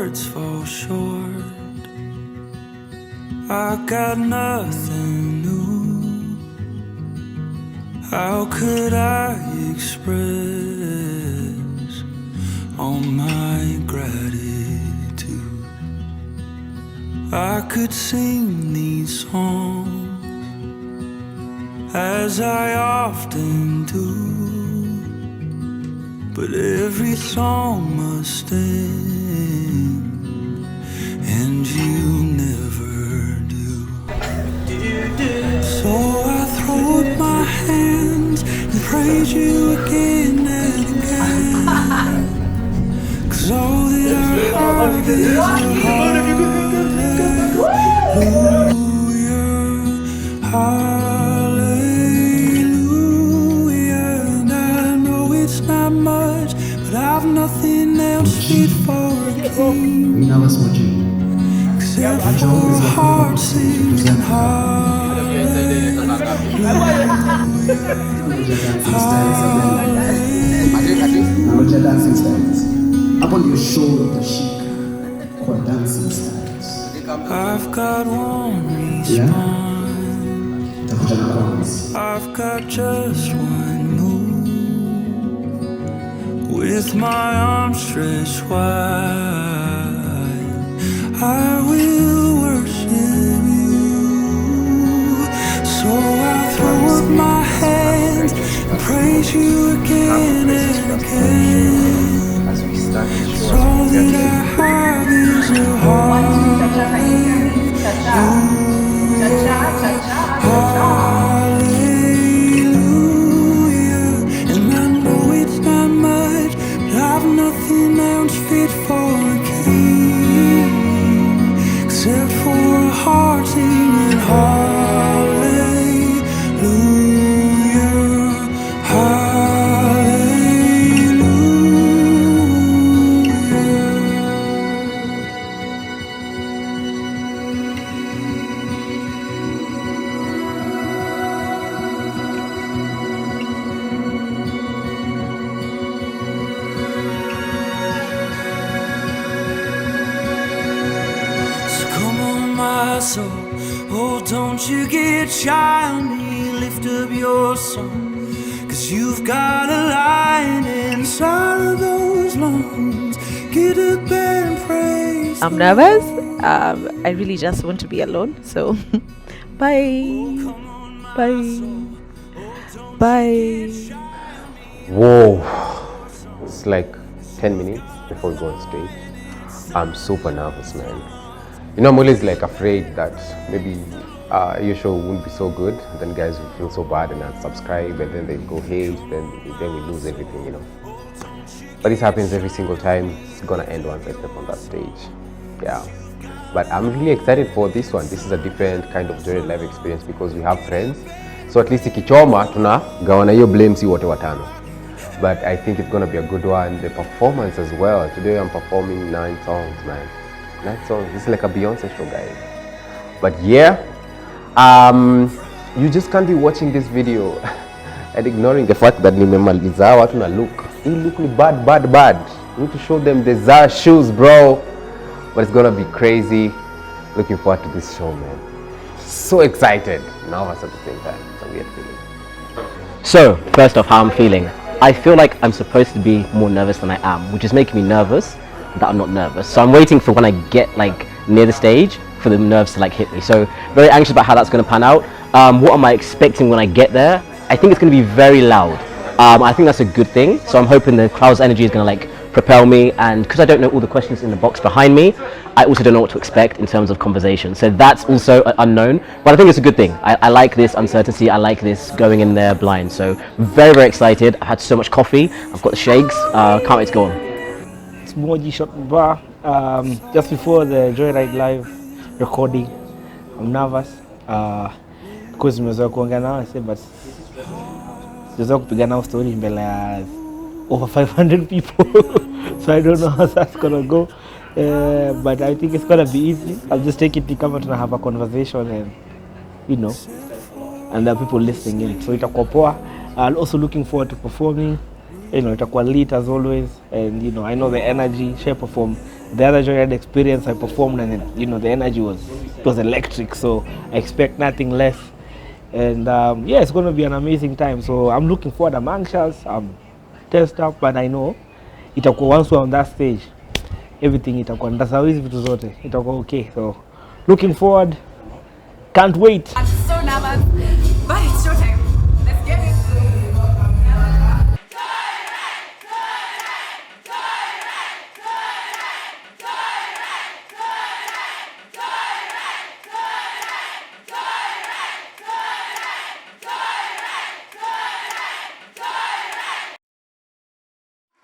words fall short. I got nothing new. How could I express all my gratitude? I could sing these songs as I often do, but every song must end, and you never do. So I throw up my hands and praise you again and again, 'cause all that I have is a hallelujah, hallelujah. And I know it's not much, but I've nothing else fit for a king except for a heart singing hallelujah, hallelujah. Up on your shoulder, the chic, called dancing styles. I've got one response. I've got just one move. With my arms stretched wide, I will worship you. So I throw up my hands and praise you again and again. So that I have is a hallelujah. And I know it's not much, but I've nothing else fit for a king except for a heart singing hallelujah, hallelujah. So, oh, don't you get shy on me, lift up your song, 'cause you've got a lion inside of those lungs. Get up and praise. I'm nervous. I really just want to be alone, so bye. Bye. Bye. Whoa, it's like 10 minutes before we go on stage. I'm super nervous, man. You know, I'm always like afraid that maybe your show won't be so good, then guys will feel so bad and unsubscribe, and then they go hate, then we lose everything, you know. But this happens every single time. It's gonna end once I step on that stage. Yeah. But I'm really excited for this one. This is a different kind of Joyride live experience because we have friends. So at least ikichoma tunagawana hiyo blame si wote watano. But I think it's gonna be a good one. The performance as well. Today I'm performing 9 songs, man. 9 songs. This is like a Beyonce show, guys. But yeah, you just can't be watching this video and ignoring the fact that nimemaliza watu na look. You look bad. You need to show them the Zara shoes, bro. But it's gonna be crazy. Looking forward to this show, man. So excited. Nervous at the same time. It's a weird feeling. So, first off, how I'm feeling. I feel like I'm supposed to be more nervous than I am, which is making me nervous that I'm not nervous. So I'm waiting for when I get like near the stage for the nerves to like hit me. So very anxious about how that's going to pan out. What am I expecting when I get there? I think it's going to be very loud. I think that's a good thing. So I'm hoping the crowd's energy is going to like propel me, and because I don't know all the questions in the box behind me, I also don't know what to expect in terms of conversation. So that's also unknown, but I think it's a good thing. I like this uncertainty. I like this going in there blind. So very, very excited. I had so much coffee. I've got the shakes. Can't wait to go on. It's Moji Shot Bar. Just before the Joyride live recording, I'm nervous because nimezoea kuongea nao but siweza kupiga nao story mbele ya over 500 people. So I don't know how that's gonna go, but I think it's gonna be easy. I'll just take it to come out and have a conversation, and you know, and there are people listening in. So itakuwa poa. I'm also looking forward to performing. You know, itakuwa lit as always, and you know, I know the energy. Share perform The other Joyride experience I performed, and the energy was electric. So I expect nothing less. And yeah, it's going to be an amazing time. So I'm looking forward. I'm anxious. I'm tensed up, but I know itakuwa once we're on that stage, everything itakuwa ndasahau hizi vitu zote, itakuwa okay. So looking forward. Can't wait. I'm so nervous, but it's showtime. Let's get it.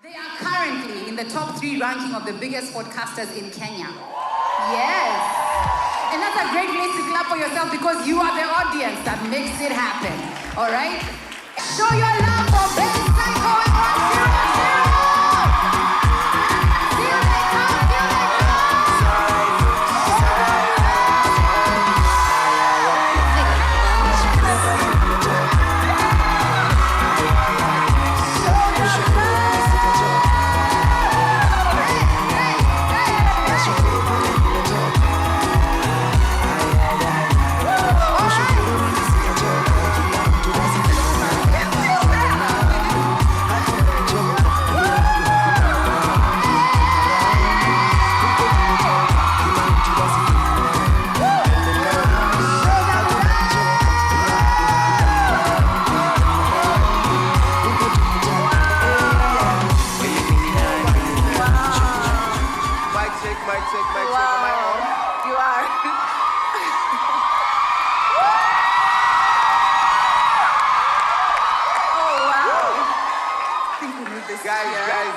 They are currently in the top 3 ranking of the biggest podcasters in Kenya. Yes. And that's a great place to clap for yourself because you are the audience that makes it happen. All right? Show your love for Ben Psycho and 100. Here they come, here they come.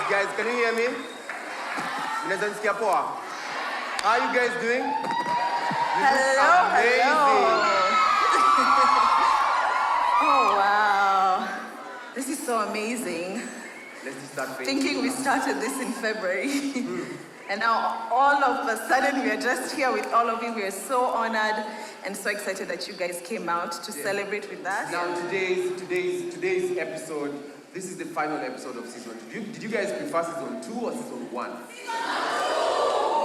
Guys, can you hear me? How are you guys doing? Hello. Oh, wow. This is so amazing. Let's just start Thinking we started this in February. And now all of a sudden we are just here with all of you. We are so honored and so excited that you guys came out to celebrate with us. Now today's episode, this is the final episode of season 2. Did you guys prefer season 2 or season 1?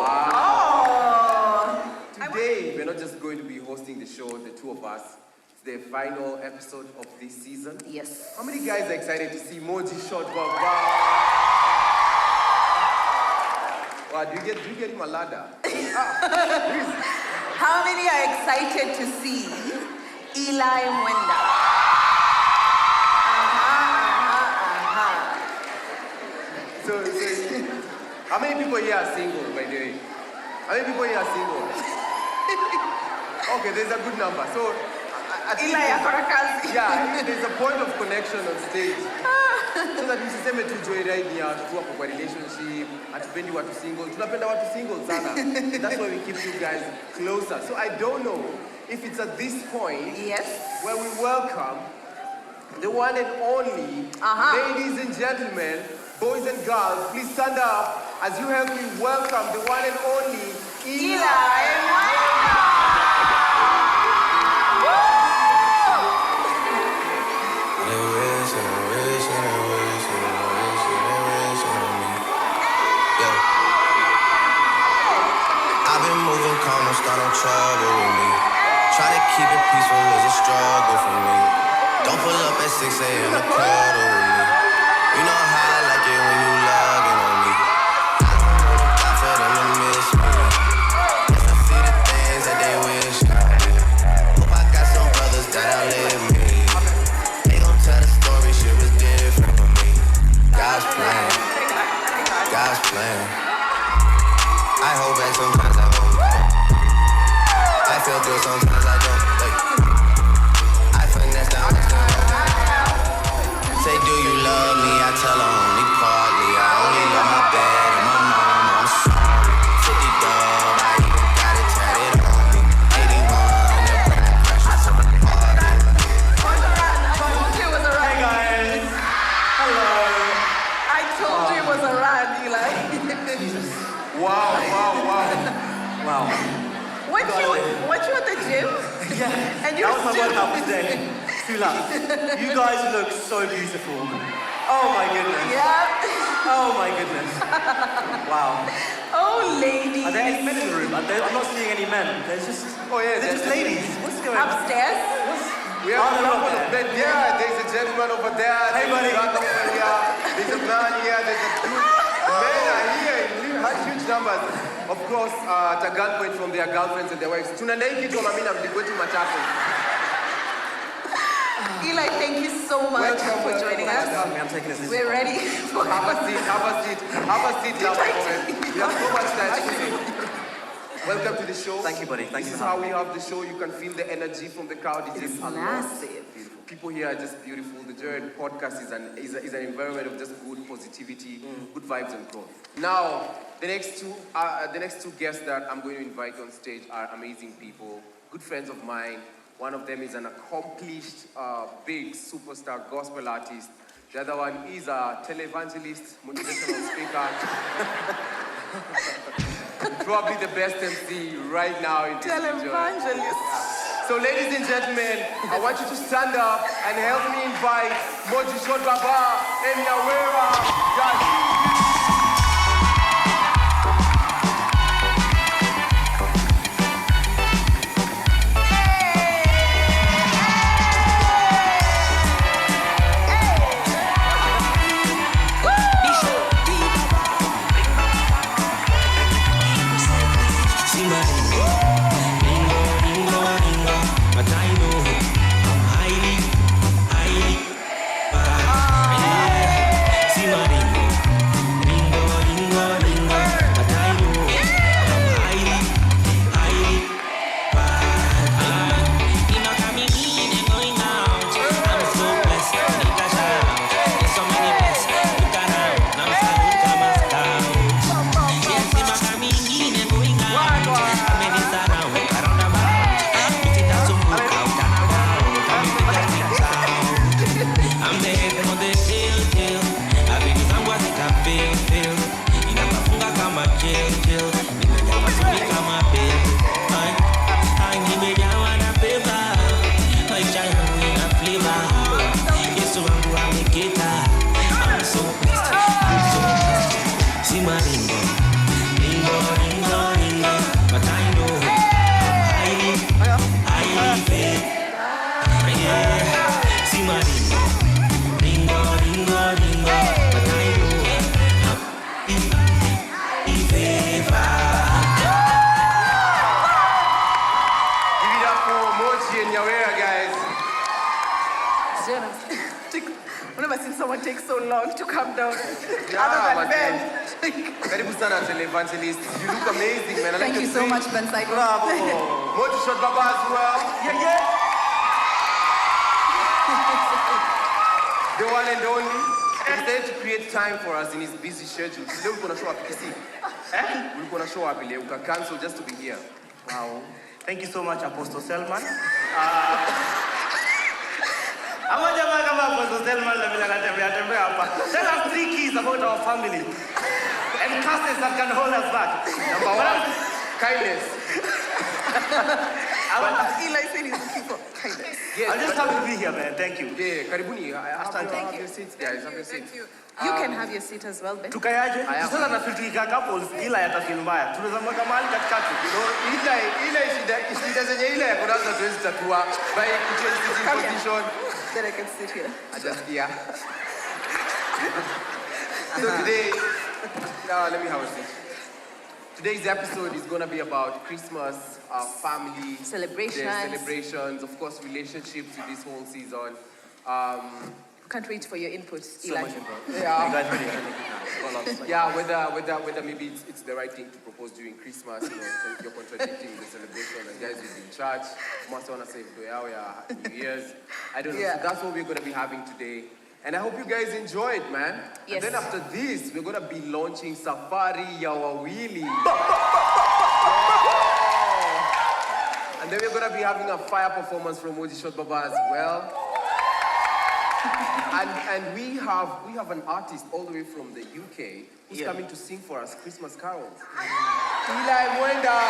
Wow. Oh. Today, we're not just going to be hosting the show, the two of us. It's the final episode of this season. Yes. How many guys are excited to see Moji shot? Wow. Wow, do you get him a ladder? How many are excited to see Eli Mwenda? So, how many people here are single, by the way? How many people here are single? Okay, there's a good number. So, Eli Akorakazi. yeah, there's a point of connection on stage. So that msiseme tu Joyride ni watu wako kwa relationship, hatupendi watu single. Tunapenda watu single sana. That's why we keep you guys closer. So I don't know if it's at this point where we welcome the one and only, ladies and gentlemen, boys and girls, please stand up as you help me welcome the one and only Eli Mwenda. I've been moving calm, don't start no trouble with me. Try to keep it peaceful is a struggle for me. Don't pull up at 6 a.m. to cuddle with me. You know how I like it when you loving on me. I don't know the God for them to miss me. Yes, I see the things that they wish I did. Hope I got some brothers that outlive me. They gon' tell the story, shit was different for me. God's plan, God's plan. I hold back sometimes I won't. I feel good sometimes I don't. Like, I finesse down. Say, do you love me? I tell her only partly. I only love my bed and my mom. I'm sorry. 50 dub, I even got it tatted on me. 81, the brand pressure to the party. Hey guys. Hello. I told you it was a run, Eli. Wow. Weren't you at the gym? Yeah, And you that was my workout for today. Sula, you guys look so beautiful. Oh my goodness. Yeah. Oh my goodness. Wow. Oh ladies. Are there any men in the room? I'm not seeing any men. There's just... Oh, yeah, They're just ladies. What's going on? Upstairs? We have a couple of men. Yeah, there's a gentleman over there. Hey, buddy. There's a man here. There's a dude. Men are here in huge numbers. Of course, the girlfriend from their girlfriends and their wives. Tunadai kitu mamina mligwetu matatu. Eli, thank you so much for joining us. I'm taking this. We're ready. Have a seat. Have a seat now. We have so much time. Welcome to the show. Thank you, buddy. Thank you. This is how we have the show. You can feel the energy from the crowd. It's massive. People here are just beautiful. The Joyride podcast is an environment of just good positivity, good vibes and growth. Now, the next two guests that I'm going to invite on stage are amazing people, good friends of mine. One of them is an accomplished, big superstar gospel artist. The other one is a televangelist, motivational speaker. Probably the best MC right now in this Televangelist. So ladies and gentlemen, I want you to stand up and help me invite Moji Shot Baba and Nyawera. I've never seen someone take so long to come down. Yeah, Other than Ben. Karibu sana televangelist. You look amazing, man. I Thank like you your so face. much, Ben Psycho. Bravo. Moji Shot Baba as well. Yeah. The one and only. He decided to create time for us in his busy schedule. Today we're gonna show up. You see? We're gonna show up. We can cancel just to be here. Wow. Thank you so much, Apostle Selman. Tell us 3 keys about our family and curses that can hold us back. Number 1, kindness. Eli said he's looking for kindness. Yes, I'm just happy to be here, man. Thank you. Yeah, karibuni. Have you. your seats, guys. Have your seats. Thank you. You can have your seat as well, Ben. Tukayaje? Sasa na filter kika couples ila yatafeel mbaya. Tunaweza mweka mahali katikati. Ile shida zenye ile ya kuanza tuwezi tatua by kuchange sitting position. Then I can sit here. Ajasikia. So today, let me have a seat. Today's episode is going to be about Christmas, family, celebrations, of course, relationships with this whole season. Can't wait for your input, So Eli. much input. Yeah. You guys ready? Yeah, whether maybe it's the right thing to propose during Christmas, you know, so if you're contradicting the celebration and guys will be in church, must want to say New Year's. I don't know. Yeah. So that's what we're going to be having today. And I hope you guys enjoy it, man. Yes. And then after this, we're going to be launching Safari ya Wawili. And then we're going to be having a fire performance from Moji Shot Baba as well. And we have an artist all the way from the UK who's coming to sing for us Christmas carols. Eli Mwenda.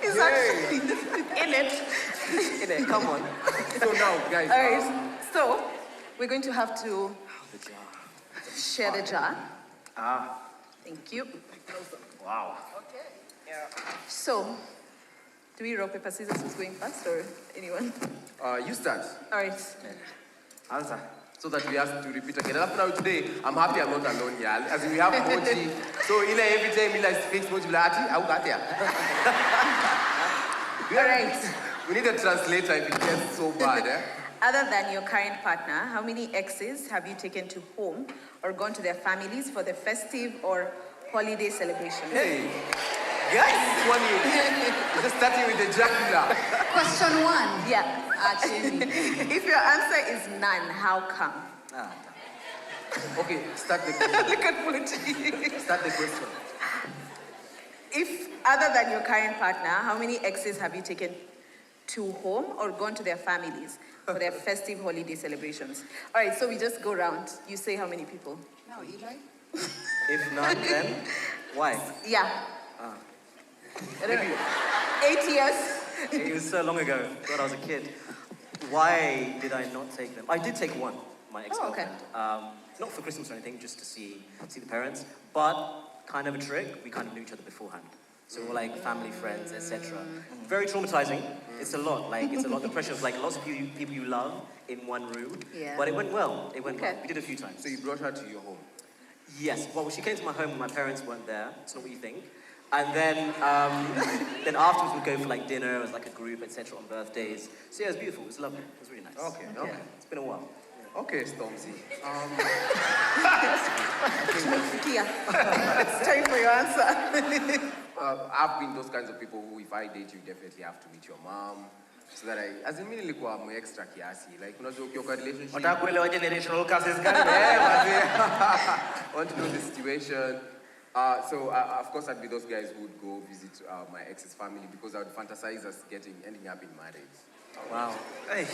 He's actually in it. In it, come on. So now, guys. All right, so we're going to have to share the jar. Thank you. Wow. Okay. Yeah. So, do we rock, paper, scissors? Who's going first, or anyone? You start. All right. Answer. So that we have to repeat again. And now today, I'm happy I'm not alone here. As in we have Moji. So every time we like fix Moji, I got there. All right. We need a translator if it gets so bad. Other than your current partner, how many exes have you taken to home or gone to their families for the festive or holiday celebration? Hey, guys, one year. We're just starting with the Dracula. Question 1. Yeah. If your answer is none, how come? Okay, start the question. Look at Puluchi. Start the question. If, other than your current partner, how many exes have you taken to home or gone to their families for their festive holiday celebrations? All right, so we just go round. You say how many people? No, Eli. If not, then why? Yeah. Maybe 8 years. It was so long ago when I was a kid. Why did I not take them? I did take one, my ex-girlfriend. Not for Christmas or anything, just to see the parents. But kind of a trick. We kind of knew each other beforehand. So we're like family, friends, etc. Very traumatizing. It's a lot. Like it's a lot. The pressure of like lots of people you love in one room. Yeah. But it went well. It went well. We did it a few times. So you brought her to your home? Yes. Well, she came to my home when my parents weren't there. It's not what you think. And then afterwards we'd go for like dinner as like a group, etc. on birthdays. So yeah, it was beautiful. It was lovely. It was really nice. Okay. Yeah. It's been a while. Okay, Stormzy. Kia, it's time for your answer. I've been those kinds of people who, if I date you, definitely have to meet your mom. So that as in mimi nilikuwa mo extra kiasi. Like unajua ukiwa relationship. Unataka kuelewa generational curses gani? I want to know the situation. So of course I'd be those guys who would go visit my ex's family because I would fantasize us ending up in marriage. Wow. Hey.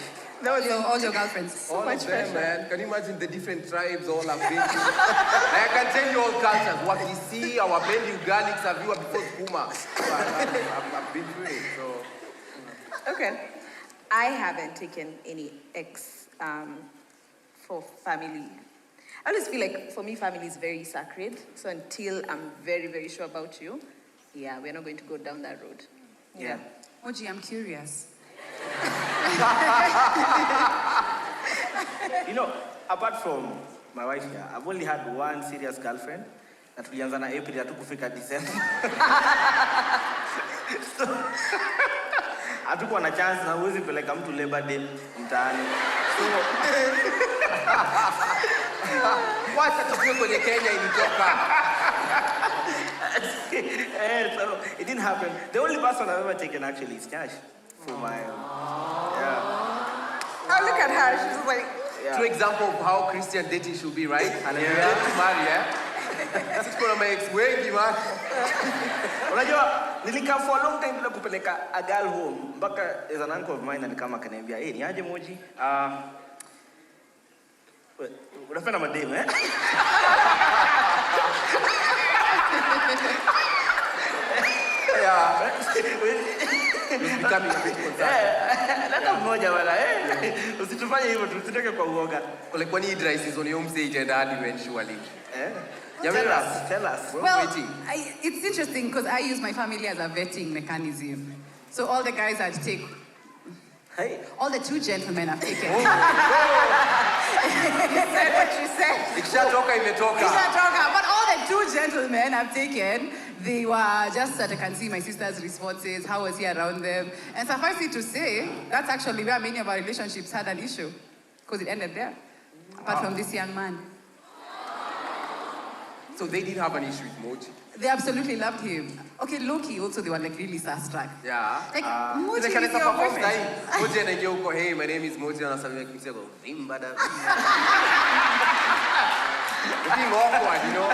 All your girlfriends. So all much of them, pressure. man. Can you imagine the different tribes all have been to? I can tell you all cultures. What we see, our belly, ugali, saviwa before skuma. So I've been through it. So. Okay. I haven't taken any ex for family. I always feel like for me, family is very sacred. So until I'm very, very sure about you, yeah, we're not going to go down that road. Yeah. Oji, I'm curious. You know, apart from my wife here, I've only had one serious girlfriend. That tulianza na April hatukufika December. So, hatukuwa na chance na huwezi peleka mtu Labor Day mtaani. So, wacha tukue kwenye Kenya ilitoka. So it didn't happen. The only person I've ever taken actually is Cash for my Oh, look at her. She's like... Yeah. True example of how Christian dating should be, right? And you have to marry, Sikuwa my ex wengi, man. Unajua, nilikaa for a long time bila kupeleka a girl home. Mpaka there's an uncle of mine alikama akaniambia, "Hey, niaje Moji? Unapenda mademu, eh?" Yeah. Becoming a bit concerned. Leta mmoja wala, usitufanye hivyo, tusitoke kwa uoga. Like when he dry season, you say it and eventually. Tell us. Well, it's interesting because I use my family as a vetting mechanism. So all the guys I'd take, all the 2 gentlemen I've taken. You said what you said. Ikishatoka imetoka. But all the 2 gentlemen I've taken, they were just that I can see my sister's responses, how was he around them. And suffice it to say, that's actually where many of our relationships had an issue. Because it ended there. Apart from this young man. So they did have an issue with Moji. They absolutely loved him. Okay, low-key also, they were like really starstruck. Yeah. Like, Moji Can is your boyfriend. Moji and I go, "Hey, my name is Moji," and I say, "Vimba da." Being awkward, you know.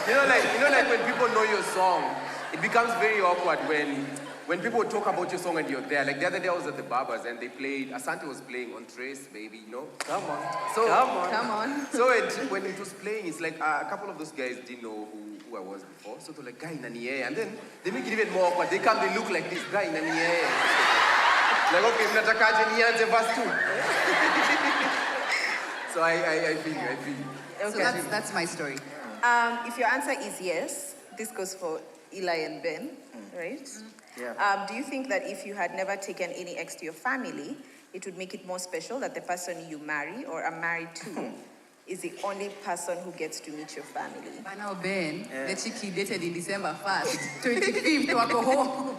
You know, like when people know your song, it becomes very awkward when people talk about your song and you're there. Like the other day I was at the Barbers and they played, Asante was playing on Trace, baby, you know? Come on. Come on. So when it was playing, it's like a couple of those guys didn't know who I was before. So they're like, "Guy nani yeye?" And then they make it even more awkward. They come, they look like this, "Guy nani yeye?" Like, okay, mnatakaje nianze verse 2. So So I feel you. So that's my story. If your answer is yes, this goes for Eli and Ben, right? Yeah. Do you think that if you had never taken any ex to your family, it would make it more special that the person you marry or are married to is the only person who gets to meet your family? But now Ben, the chick dated in December 1st, 25th, wako home.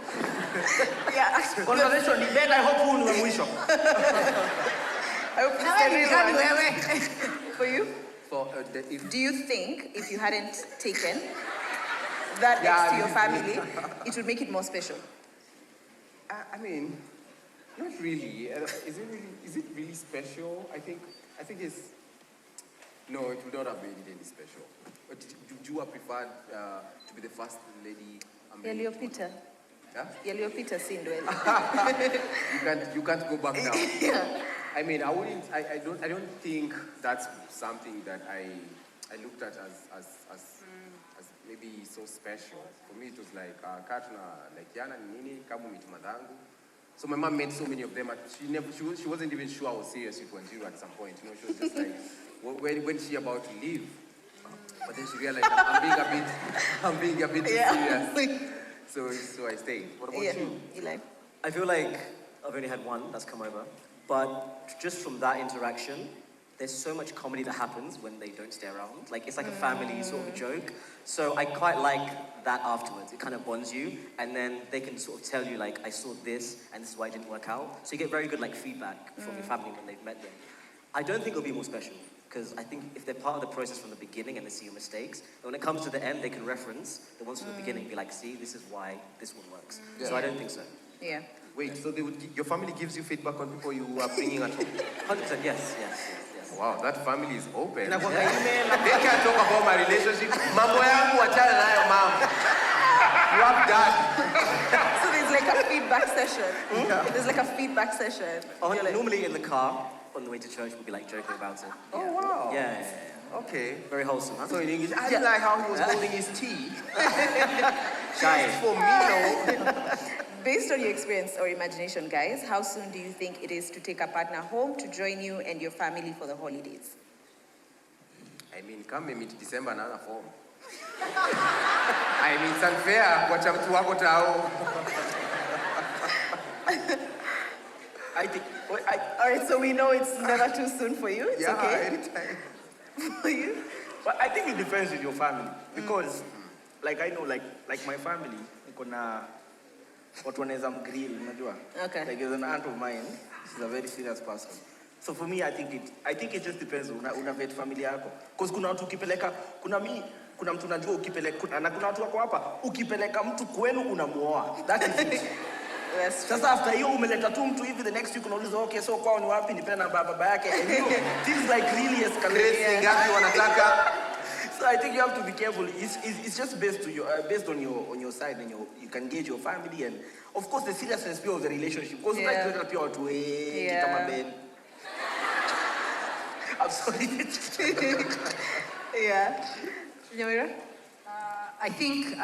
Yeah. Conversation, Ben, I hope you will mwisho. I hope it's for you? If Do you think if you hadn't taken that ex to your family, it would make it more special? I mean, not really. Is it really special? I think it's. No, it would not have made it any special. But would you have preferred to be the first lady? Yaliyopita. Yeah? Yaliyopita si ndwele. You can't go back now. Yeah. I mean, I don't think that's something that I looked at as maybe so special. For me, it was like Katna, like Yana Nini, Kamu Mitmadhangu. So my mom met so many of them, and she wasn't even sure I was serious with Wanjiru at some point. You know, she was just like, when she about to leave? But then she realized I'm being a bit too serious. So I stayed. What about you? Eli? I feel like I've only had one that's come over, but just from that interaction, there's so much comedy that happens when they don't stay around. Like, it's like a family sort of a joke. So I quite like that afterwards. It kind of bonds you, and then they can sort of tell you, like, I saw this, and this is why it didn't work out. So you get very good, like, feedback from your family when they've met them. I don't think it'll be more special, because I think if they're part of the process from the beginning and they see your mistakes, when it comes to the end, they can reference the ones from the beginning and be like, see, this is why this one works. So I don't think so. Yeah. Wait, so your family gives you feedback on people you are bringing at home? 100%, yes. Wow, that family is open. Yeah. They can't talk about my relationship. Mambo yangu wachana nayo mama. You have that. So there's like a feedback session. There's like a feedback session. Normally in the car, on the way to church, we'll be like joking about it. Oh, wow. Yeah. Okay. Very wholesome, huh? So in English, I didn't like how he was holding his tea. Shy. Just for me, no. Based on your experience or imagination, guys, how soon do you think it is to take a partner home to join you and your family for the holidays? I mean, come meet December another form. I mean, it's unfair. Kuacha mtu wako tao. I think. All right, so we know it's never too soon for you. It's okay. Anytime. For you? But I think it depends with your family because, like I know, like my family, ikona watu wanaweza mgrill, unajua. Okay. Like there's an aunt of mine. She's a very serious person. So for me, I think it just depends una vet family yako. Because kuna watu ukipeleka, kuna mtu najua ukipeleka, na kuna watu wako hapa, ukipeleka mtu kwenu unamuoa. That is it. Sasa after hiyo umeleta tu mtu hivi, the next week unauliza okay, so kwao ni wapi, nipe na baba yake. And you know, things like really escalate. Ngapi wanataka? So I think you have to be careful. It's just based on your side, and you can gauge your family and of course the seriousness of the relationship. Because like pure to kama Ben. I'm sorry. Yeah. Joyra? I think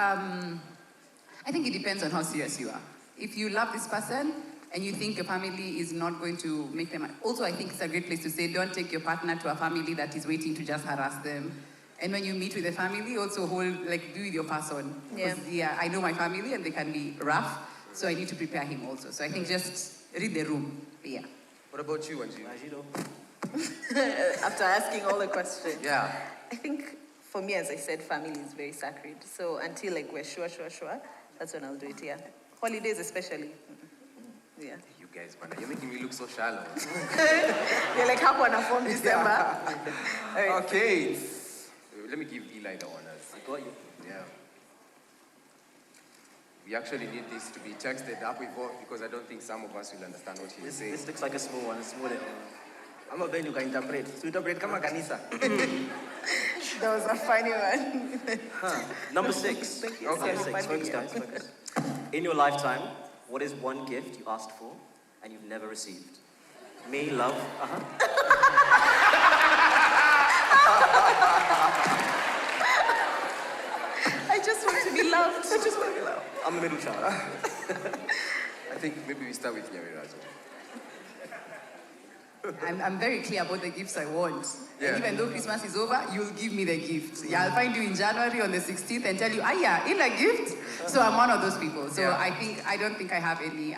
it depends on how serious you are. If you love this person and you think your family is not going to make them... Also, I think it's a great place to say, don't take your partner to a family that is waiting to just harass them. And when you meet with the family, also be with your person. Yeah, I know my family and they can be rough, so I need to prepare him also. So I think just read the room. Yeah. What about you, Anjiro? After asking all the questions. Yeah. I think for me, as I said, family is very sacred. So until we're sure, that's when I'll do it, yeah. Holidays especially. Yeah. You guys, man, you're making me look so shallow. You're like half on a form December. Right. Okay. Let me give Eli the honors. I got you. Yeah. We actually need this to be texted up because I don't think some of us will understand what he's saying. This looks like a small one. I'm a Ben, you can interpret. So interpret kama kanisa. That was a funny one. Number 6. Thank you. Okay. 6. Focus, guys. Focus. In your lifetime, what is one gift you asked for and you've never received? Me, love. I just want to be loved. I'm a middle child. I think maybe we start with Joyriders. I'm very clear about the gifts I want. Yeah. And even though Christmas is over, you'll give me the gift. Yeah, I'll find you in January on the 16th and tell you, yeah, in a gift. So I'm one of those people. So Yeah. I don't think I have any.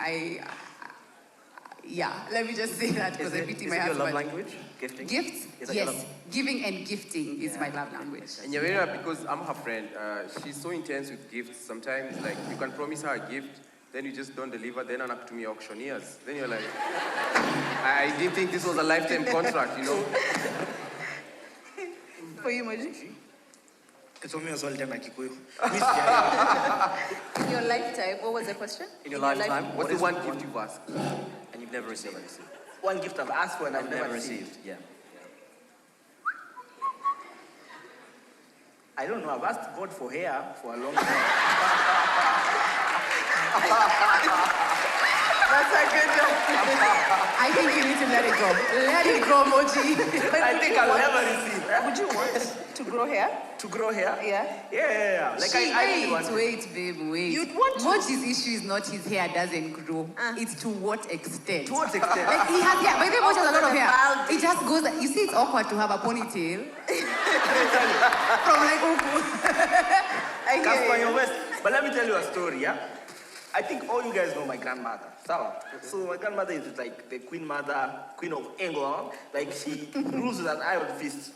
Let me just say that because I pity my husband. Is it your love language? Gifting? Gifts? Is that your Yes. love- Giving and gifting is my love language. And Nyawera, because I'm her friend, she's so intense with gifts. Sometimes, like, you can promise her a gift, then you just don't deliver, then I'm up to me auctioneers. Then you're like, I didn't think this was a lifetime contract, you know? For you, Moji? Kisomea swali tena Kikuyu. In your lifetime, what was the question? In your lifetime, What's the one gift you've asked? And you've never received? One gift I've asked for and I've I've never never received. received, yeah. I don't know. I've asked God for hair for a long time. That's a good one. I think you need to let it go. Let it go, Moji. I think I'll never receive. Would you want to grow hair? To grow hair? Yeah. Yeah. Like I really want to. Wait, babe, wait. You'd want to. Moji's issue is not his hair doesn't grow. It's to what extent. To what extent? Like he has hair. By the way, Moji has a lot of hair. Bald. It just goes. You see, it's awkward to have a ponytail. From like Oku. Casper, your West. But let me tell you a story, yeah? I think all you guys know my grandmother. So my grandmother is like the queen of England. Like she rules with an iron fist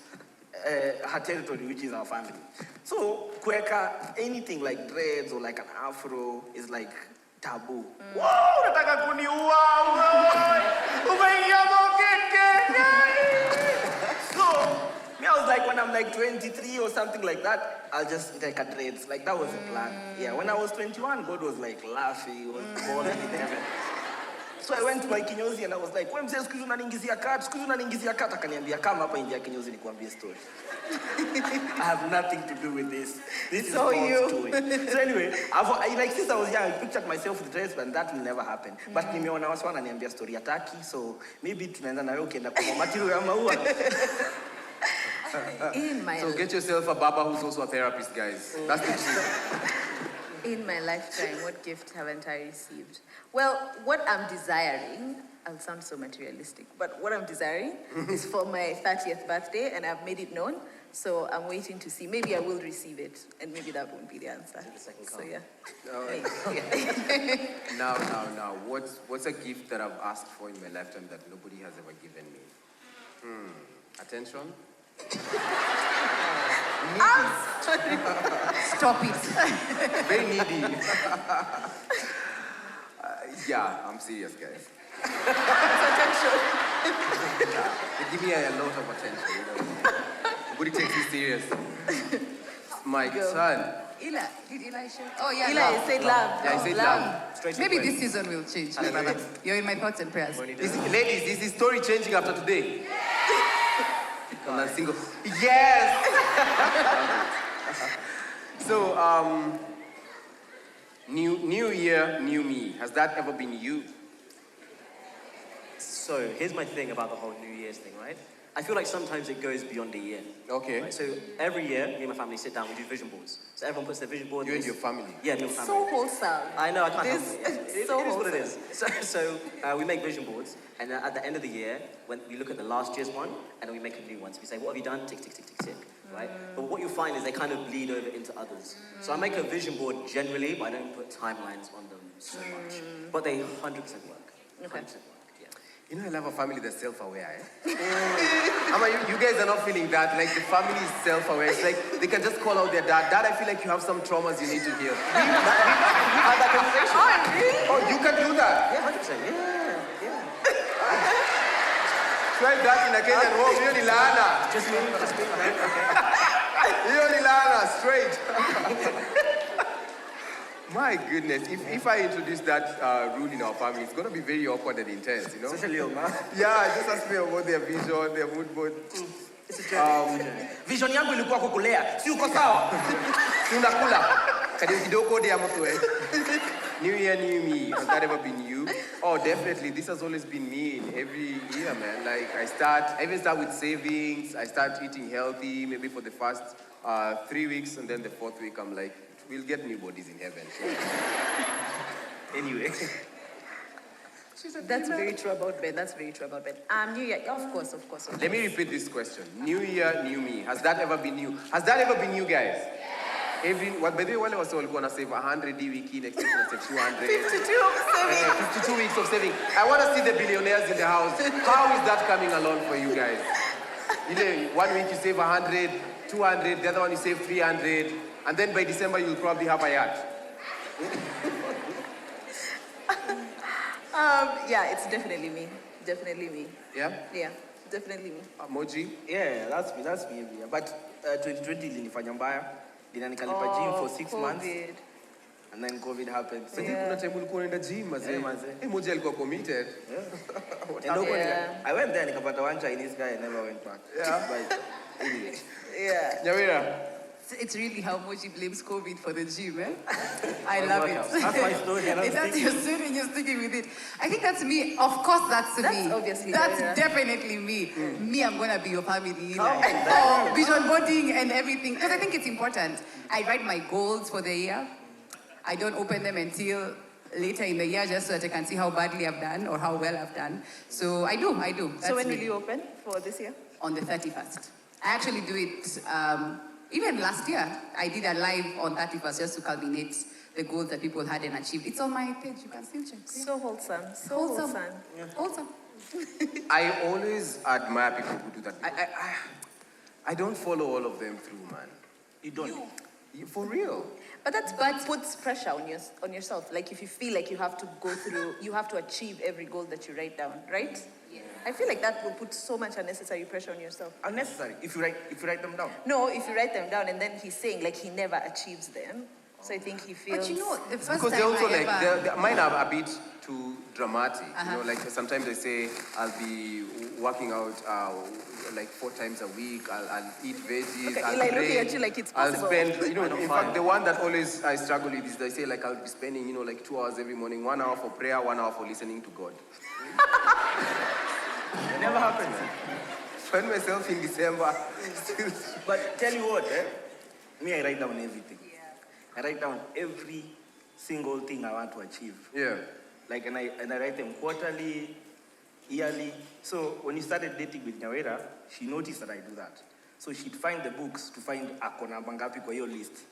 her territory, which is our family. So Kweka, anything like dreads or like an afro is like taboo. Wow, nataka kuniua. Umeingia mokeke. So me, I was like, when I'm like 23 or something like that, I'll just take a dreads. Like that was the plan. Yeah, when I was 21, God was like laughing, he was born in heaven. So I went to my kinyozi and I was like, wewe mzee siku hizi unaniingizia cut, akaniambia kama hapa ingia kinyozi nikuambie story. I have nothing to do with this. This is God's story. So anyway, like since I was young, I pictured myself with dress, but that will never happen. But nimeona watu wananiambia story ya Taki, so maybe tunaenda na wewe ukienda kwa material ya maua. So get yourself a baba who's also a therapist, guys. That's the truth. In my lifetime, what gift haven't I received? Well, what I'm desiring, I'll sound so materialistic, but what I'm desiring is for my 30th birthday, and I've made it known, so I'm waiting to see. Maybe I will receive it, and maybe that won't be the answer. So yeah. Now, what's a gift that I've asked for in my lifetime that nobody has ever given me? Attention? Stop it. Very needy. Yeah, I'm serious, guys. Attention. They give me a lot of attention, you know. Nobody takes me serious. My son. Ila, did Eli show? Oh yeah, Eli said love. Yeah, he said love. Maybe this season will change. You're in my thoughts and prayers. Ladies, is his story changing after today? I'm not single. Yes! So, new year, new me. Has that ever been you? So here's my thing about the whole New Year's thing, right? I feel like sometimes it goes beyond a year. Okay. Right? So every year, me and my family sit down, we do vision boards. So everyone puts their vision board. You and your family? Yeah, me and my family. So wholesome. I know, I can't help This it. It is what it is. So we make vision boards, and at the end of the year, when we look at the last year's one, and then we make a new one. So we say, what have you done? Tick, tick, tick, tick, tick. Right? But what you'll find is they kind of bleed over into others. So I make a vision board generally, but I don't put timelines on them so much. But they 100% work. 100% work. You know, I love a family that's self-aware, Ama, you guys are not feeling that. Like, the family is self-aware. It's like, they can just call out their dad. Dad, I feel like you have some traumas you need to heal. We had that conversation. Oh, really? Oh, you can do that? Yeah, 100%. Yeah. Try that in a Kenyan home. Hiyo ni laana. Just me. Hiyo ni laana, straight. My goodness, if I introduce that rule in our family, it's going to be very awkward and intense, you know? Especially your mom. Yeah, just ask me about their vision, their mood board. It's a journey. Vision yangu ilikuwa kukulea. Si uko sawa? Tunakula. Kidogo dia mtu eh. New year, new me. Has that ever been you? Oh, definitely. This has always been me in every year, man. Like, I even start with savings. I start eating healthy, maybe for the first 3 weeks, and then the 4th week, I'm like, we'll get new bodies in heaven. So. Anyway. That's very true about Ben. That's very true about Ben. New Year, of course. Let me repeat this question. New year, new me. Has that ever been you? Has that ever been you guys? By the way, wale wase walikuwa na save 100 hii wiki, next week na save 200. 52 weeks of saving. I want to see the billionaires in the house. How is that coming along for you guys? One week you save 100, 200, the other one you save 300, and then by December you'll probably have a yacht. Yeah, it's definitely me. Definitely me. Yeah? Yeah, definitely me. Moji? Yeah, that's me. But 2020 ilinifanya mbaya. Nikalipa gym for 6 months. And then COVID happened. So kuna time ulikuwa unaenda gym mazee. Moji alikuwa committed. I went there nikapata one Chinese guy and never went back. Yeah. But anyway. Yeah. Nyawira. It's really how much he blames COVID for the gym, eh? I love it. That's my story. That's your story and you're sticking with it. I think that's me. Of course, that's me. Obviously. That's definitely me. Me, I'm going to be your family. Like, vision boarding and everything. Because I think it's important. I write my goals for the year. I don't open them until later in the year just so that I can see how badly I've done or how well I've done. So I do. That's so when me. will you open for this year? On the 31st. I actually do it... even last year, I did a live on 31st just to culminate the goals that people had and achieved. It's on my page. You can still check. So wholesome. Wholesome. I always admire people who do that. I don't follow all of them through, man. You don't? For real. But that puts pressure on yourself. Like if you feel like you have to go through, you have to achieve every goal that you write down, right? Yeah. I feel like that will put so much unnecessary pressure on yourself. Unnecessary? If you write them down? No, if you write them down and then he's saying like he never achieves them. So I think he feels... But you know, the first because time they also mine are a bit too dramatic. You know, like sometimes they say I'll be working out like 4 times a week. I'll eat veggies. Okay, I'll like pray, looking at you like it's possible. I'll spend, in fact, the one that always I struggle with is they say like I'll be spending, like 2 hours every morning, 1 hour for prayer, 1 hour for listening to God. It never happens. Find myself in December. But tell you what, me, I write down everything. I write down every single thing I want to achieve. Yeah. Like, and I write them quarterly, yearly. So when you started dating with Nyawira, she noticed that I do that. So she'd find the books to find akona bangapi kwa your list.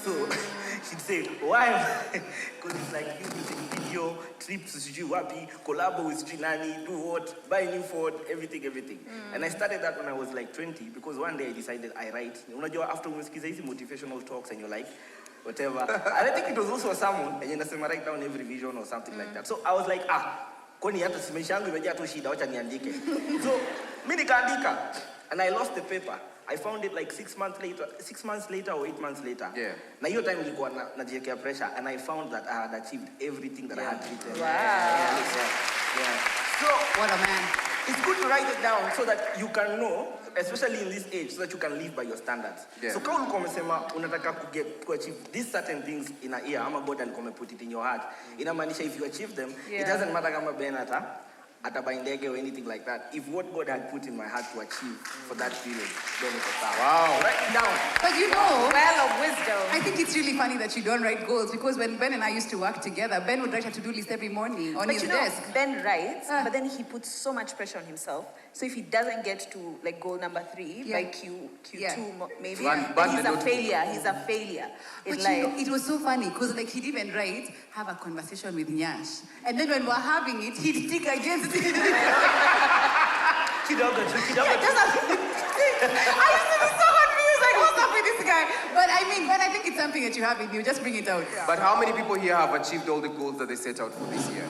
So she'd say, why? Because it's like you taking video, trips sijui wapi, collabo with Jinani, do what, buy new Ford, everything. And I started that when I was like 20 because one day I decided I write. Unajua after umesikiza hizi motivational talks and you're like, whatever. And I think it was also a sermon and you write down every vision or something like that. So I was like, kwani hata simesha yangu imejaa tu shida, wacha niandike. So mimi nikaandika. And I lost the paper. I found it like 6 months later or 8 months later. Yeah. Na hiyo time nilikuwa najiwekea pressure and I found that I had achieved everything that I had written. Wow. Yeah. So What a man. it's good to write it down so that you can know, especially in this age, so that you can live by your standards. Yeah. So kama ulikuwa umesema unataka to achieve these certain things in a year, ama God alikuwa put it in your heart. Inamaanisha if you achieve them, it doesn't matter kama Ben atabuy ndege or anything like that. If what God had put in my heart to achieve for that period, then it was that. Wow. Write it down. But you know, well of wisdom. I think it's really funny that you don't write goals because when Ben and I used to work together, Ben would write a to-do list every morning on his desk. Ben writes, but then he puts so much pressure on himself. So if he doesn't get to like goal number 3 by Q2 maybe, then he's a failure. He's a failure. But you know, it was so funny because like he'd even write, have a conversation with Nyash. And then when we're having it, he'd stick against it. Kidogo. I used to be so confused, like what's up with this guy? But I mean, when I think it's something that you have in you, just bring it out. But how many people here have achieved all the goals that they set out for this year?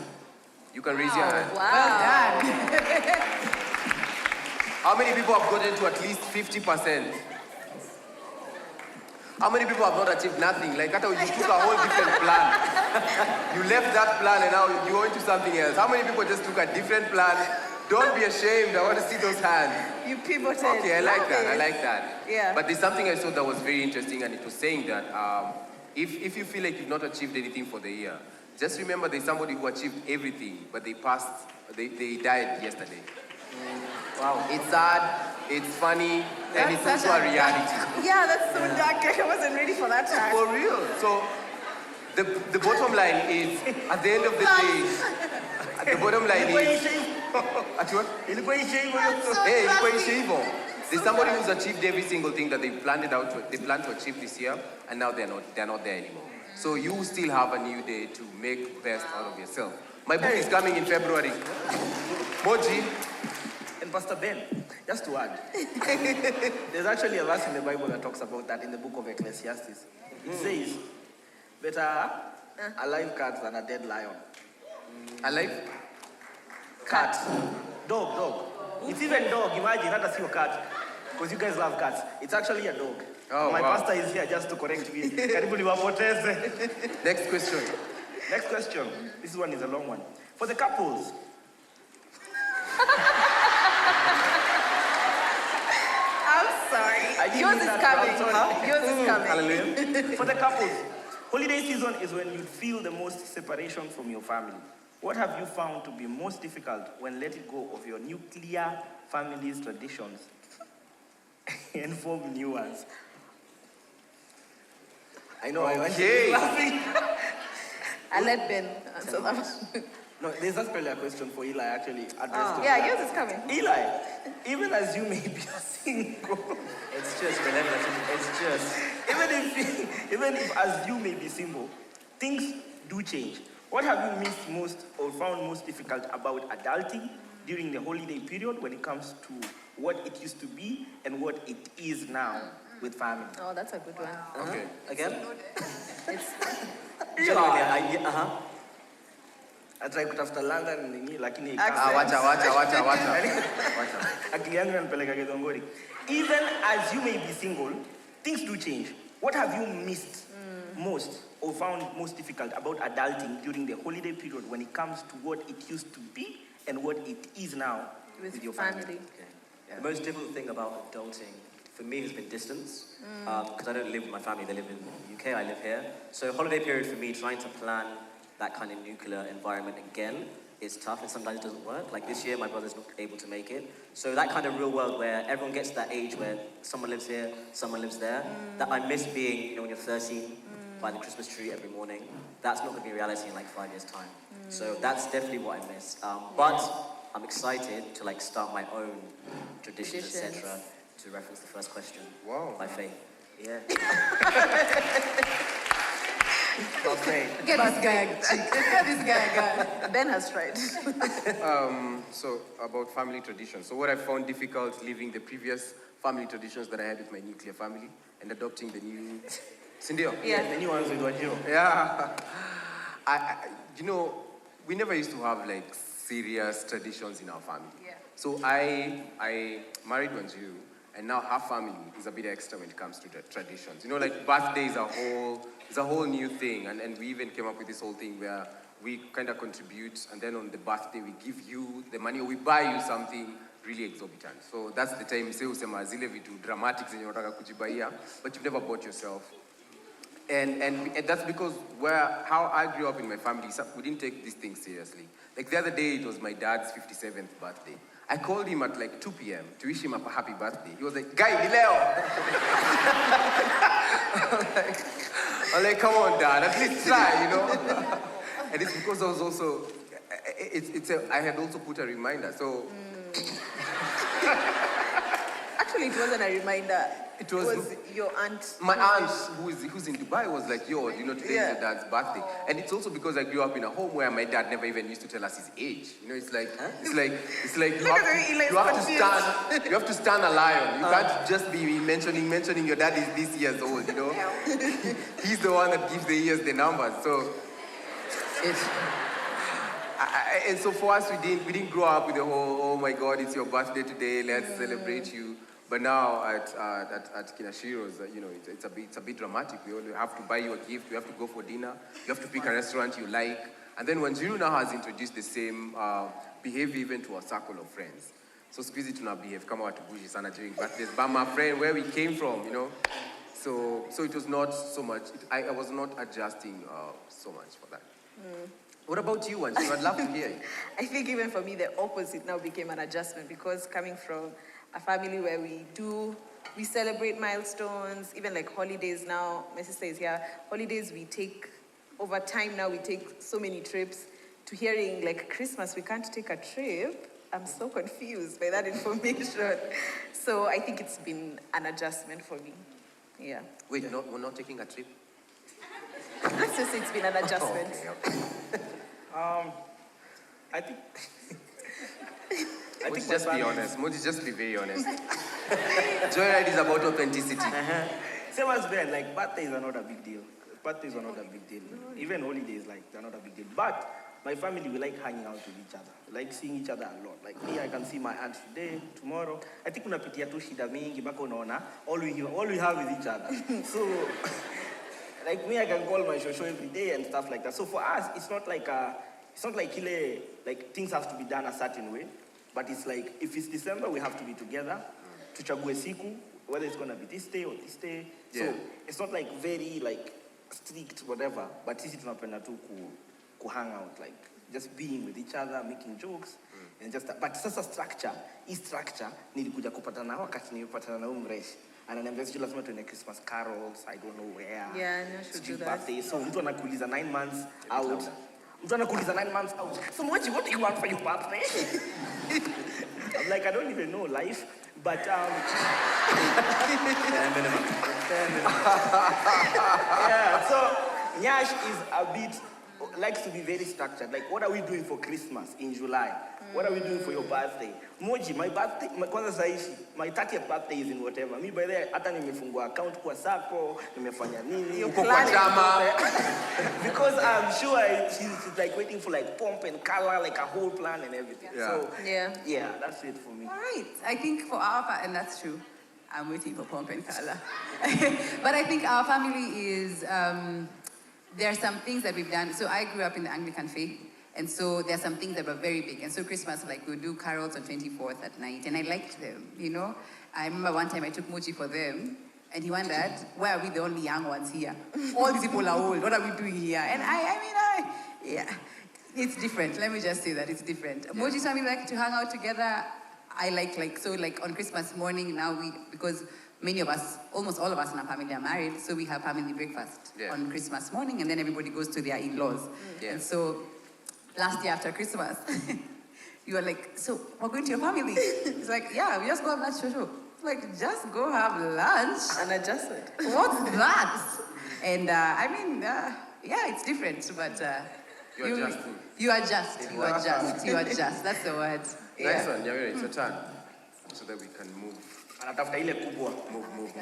You can raise your hand. Wow. Well done. How many people have gotten to at least 50%? How many people have not achieved nothing? Like, you took a whole different plan. You left that plan and now you're into something else. How many people just took a different plan? Don't be ashamed. I want to see those hands. You pivoted. Okay, I like that. Yeah. But there's something I saw that was very interesting, and it was saying that if you feel like you've not achieved anything for the year, just remember there's somebody who achieved everything, but they died yesterday. Wow. It's sad, it's funny, and it's also a reality. Yeah, that's so dark. I wasn't ready for that time. For real. So the bottom line is, at the end of the day, The bottom line is... Hey, there's somebody who's achieved every single thing that they plan to achieve this year, and now they're not there anymore. So you still have a new day to make best out of yourself. My book is coming in February. Moji. And Pastor Ben, just to add, there's actually a verse in the Bible that talks about that in the book of Ecclesiastes. It says, better a live cat than a dead lion. A live cat? Dog. It's even dog, imagine, not a single cat. Because you guys love cats. It's actually a dog. Oh, My wow. pastor is here just to correct me. Next question. Next question. This one is a long one. For the couples. I'm sorry. Yours is coming. Yours is coming. Hallelujah. For the couples, holiday season is when you feel the most separation from your family. What have you found to be most difficult when letting go of your nuclear family's traditions and form new ones? I know. Okay. I let Ben answer that one. No, there's actually a question for Eli actually addressed. Yeah, yours is coming. Eli, even as you may be single, It's just relentless. It's just... even if as you may be single, things do change. What have you missed most or found most difficult about adulting during the holiday period when it comes to what it used to be and what it is now with family? Oh, that's a good one. Okay. Again? It's Atrai kutafuta London nini lakini Wacha. akili yangu inanipeleka Githongori. Even as you may be single, things do change. What have you missed most or found most difficult about adulting during the holiday period when it comes to what it used to be and what it is now with your family? Okay. The most difficult thing about adulting for me has been distance, because I don't live with my family. They live in the UK, I live here. So holiday period for me, trying to plan that kind of nuclear environment again is tough, and sometimes it doesn't work. Like this year, my brother's not able to make it. So that kind of real world where everyone gets to that age where someone lives here, someone lives there, that I miss being, when you're 13, by the Christmas tree every morning. That's not going to be reality in like 5 years' time. So that's definitely what I miss. But I'm excited to like start my own traditions, etc. To reference the first question. Wow. By faith. Yeah. Okay. Get this guy. Ben has tried. So about family traditions. So what I found difficult leaving the previous family traditions that I had with my nuclear family and adopting the new... Sindio? Yeah. The new ones with Wajiro. Yeah. We never used to have like serious traditions in our family. Yeah. So I married Wanjiru, and now her family is a bit extra when it comes to the traditions. Like birthday is a whole new thing, and we even came up with this whole thing where we kind of contribute, and then on the birthday we give you the money or we buy you something really exorbitant. So that's the time say usema zile vitu dramatic zenye unataka kujibaia, but you've never bought yourself. And that's because how I grew up in my family, we didn't take these things seriously. Like the other day, it was my dad's 57th birthday. I called him at like 2 p.m. to wish him a happy birthday. He was like, Guy, ni leo. I'm like, come on, Dad, at least try, And it's because I was also, I had also put a reminder, so. Actually, it wasn't a reminder. It was your aunt. My aunt, who's in Dubai, was like, today is your dad's birthday. And it's also because I grew up in a home where my dad never even used to tell us his age. It's like you have to stand a lion. You can't just be mentioning your dad is this years old, He's the one that gives the years the numbers. So and so for us, we didn't grow up with the whole, oh my God, it's your birthday today, let's celebrate you. But now at Kinashiro's, it's a bit dramatic. We only have to buy you a gift. We have to go for dinner. You have to pick a restaurant you like. And then when Jiru now has introduced the same behavior even to a circle of friends. So squeezy tuna behave kama watu bushi sana during birthdays. But my friend, where we came from, So it was not so much. I was not adjusting so much for that. What about you, Wanjiru? I'd love to hear you. I think even for me, the opposite now became an adjustment because coming from a family where we celebrate milestones, even like holidays now. My sister is here. Holidays we take, over time now we take so many trips to hearing like Christmas, we can't take a trip, I'm so confused by that information. So I think it's been an adjustment for me. Yeah. Wait, we're not taking a trip? Let's just say it's been an adjustment. I think. Moji, just be honest. Moji, just be very honest. Joyride is about authenticity. Same as Ben, like birthdays are not a big deal. Birthdays are not a big deal. Even holidays, like, they're not a big deal. But my family, we like hanging out with each other. We like seeing each other a lot. Like me, I can see my aunt today, tomorrow. I think unapitia tu shida mingi bako unaona. All we have is each other. So, like me, I can call my shosho every day and stuff like that. So for us, it's not like things have to be done a certain way. But it's like, if it's December, we have to be together. Tuchague siku, whether it's going to be this day or this day. Yeah. So it's not like very like strict, whatever. But sisi tunapenda tu ku hang out, like just being with each other, making jokes. And just that. But sasa structure, nilikuja kupatana wakati nilipatana na umresh. Ananiambia sijui lazima tuende Christmas carols, I don't know where. Yeah, no, should do that. Birthday. So mtu anakuuliza 9 months out. So what do you want for your birthday? I'm like, I don't even know life, but yeah, so Nyash is a bit, likes to be very structured. Like, what are we doing for Christmas in July? What are we doing for your birthday? Moji, my birthday, my 30th birthday is in whatever. Me by there, hata nimefungua account kwa sako, nimefanya nini. Uko kwa drama. Because I'm sure she's like waiting for like pomp and color, like a whole plan and everything. Yeah. So, yeah, that's it for me. All right. I think for our part, and that's true, I'm waiting for pomp and color. But I think our family is, there are some things that we've done. So I grew up in the Anglican faith. And so there are some things that were very big. And so Christmas, like, we'll do carols on 24th at night. And I liked them, you know. I remember one time I took Mochi for them. And he wondered, why are we the only young ones here? All these people are old. What are we doing here? And yeah, it's different. Let me just say that it's different. Yeah. Mochi's family like to hang out together. I like on Christmas morning now, because many of us, almost all of us in our family are married. So we have family breakfast on Christmas morning. And then everybody goes to their in-laws. Yeah. And so last year after Christmas, you were like, so we're going to your family? It's like, yeah, we just go have lunch, Shosho. Like, just go have lunch. And adjust it. What's that? And yeah, it's different, but you adjust. That's the word. Nice one, Joyride, it's your turn. So that we can move. Move.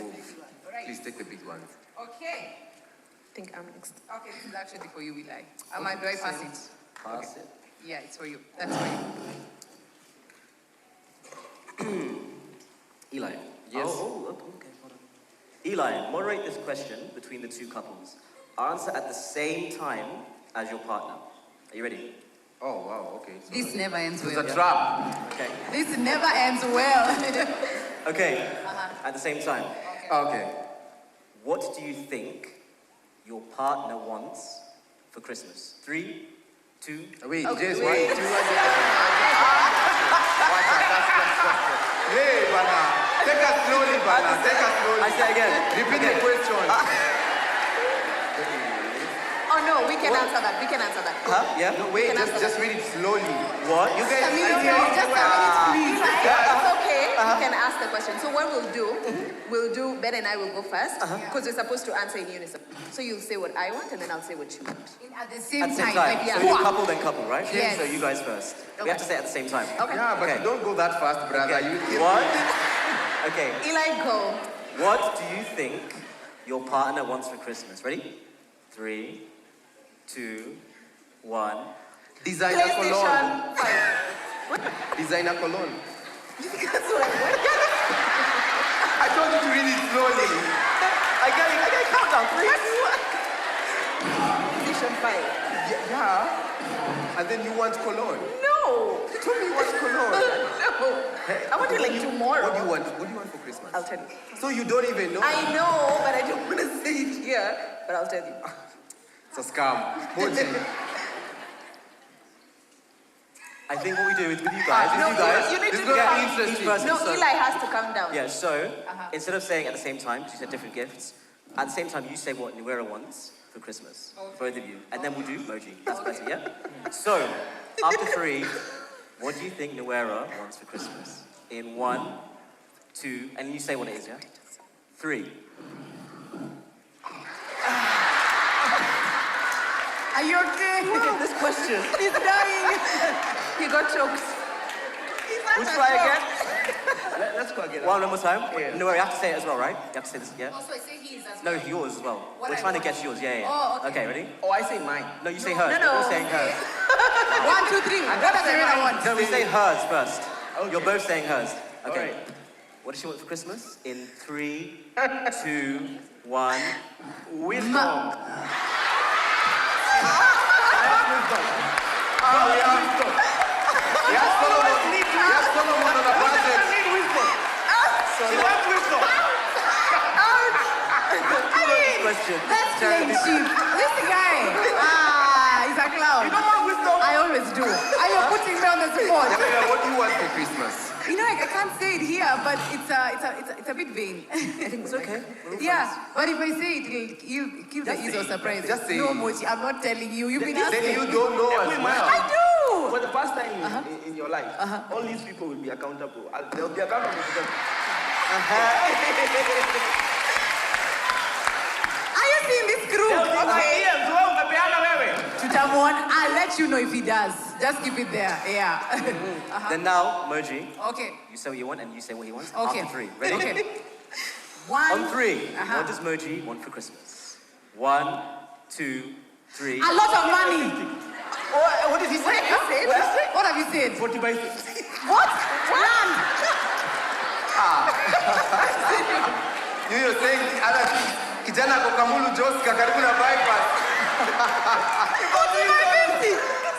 Right. Please take the big one. Okay. I think I'm next. Okay, this is actually for you, Eli. Do I pass it? Pass it. Yeah, it's for you. That's for you. Eli. Yes. Okay, hold on. Eli, moderate this question between the two couples. Answer at the same time as your partner. Are you ready? Oh, wow, okay. So this never ends well. It's a trap. Okay. This never ends well. Okay, at the same time. Okay. What do you think your partner wants for Christmas? 3, 2... Wait, okay. Just wait. Hey, Bana. Take us slowly, Bana. Take us slowly. I say again. Repeat the question. Oh no, we can answer that. Huh? Yeah? No, wait, just read it slowly. What? You guys just please. It's okay. You can ask the question. So what we'll do, Ben and I will go first, because we're supposed to answer in unison. So you'll say what I want, and then I'll say what you want. At the same time. Like, so you couple, then couple, right? Yes. So you guys first. Okay. We have to say at the same time. Okay. Yeah, but you don't go that fast, brother. Okay. What? Okay. Eli, go. What do you think your partner wants for Christmas? Ready? 3, 2, 1. Designer cologne. Designer cologne. I told you to read it slowly. I got it. Count down. 3. PlayStation 5. Yeah. And then you want cologne. No. You told me you want cologne. No. Hey, I want it like tomorrow. What do you want? What do you want for Christmas? I'll tell you. So you don't even know? I know, but I don't want to say it here. But I'll tell you. It's a scam. I think what we do with you guys, you need to get interesting. No, Eli has to calm down. Yeah, so instead of saying at the same time, because you said different gifts, at the same time you say what Nuera wants, for Christmas? Both of you. And then we'll do emoji. That's better, yeah? So, after 3, what do you think Noera wants for Christmas? In 1, 2, and you say what it is, yeah? 3. Are you okay? Look this question. He's dying. He got choked. We'll try again. Let's go again. One more time. Yeah. No, you have to say it as well, right? You have to say this, yeah? Also, I say his as No, well. yours as well. What We're I trying to want. guess yours, yeah. Oh, okay. Okay, ready? Oh, I say mine. No, you say hers. No, no. You're saying hers. 1, 2, 3. What does Serena want? No, we say hers first. Okay. You're both saying hers. Okay. Alright. What does she want for Christmas? In 3, 2, 1. Wisdom. Solomon on a budget. Need wisdom. She wants wisdom. Question. That's playing cheap. This guy. He's a clown. You don't want wisdom? I always do. Are you putting me on the spot? What do you want for Christmas? You know, I can't say it here, but it's a bit vain. I think it's okay. Yeah, but if I say it, it'll kill the ease of surprise. Just say no, it. Mochi, I'm not telling you. You've been Then asking. you don't know as well. I do. For the first time in your life, all these people will be accountable. They'll be accountable to them. Are you seeing this group? Okay. Tutamon, I'll let you know if he does. Just keep it there. Yeah. Then now, Moji, Okay. you say what you want and you say what he wants. Okay. After 3. Ready? Okay. 1. On 3. What does Moji want for Christmas? 1, 2, 3. A lot of money. What did he say? What have you said? 40 by 50. What? Land. You're saying other kijana kwa Kamulu Joska karibu na bypass.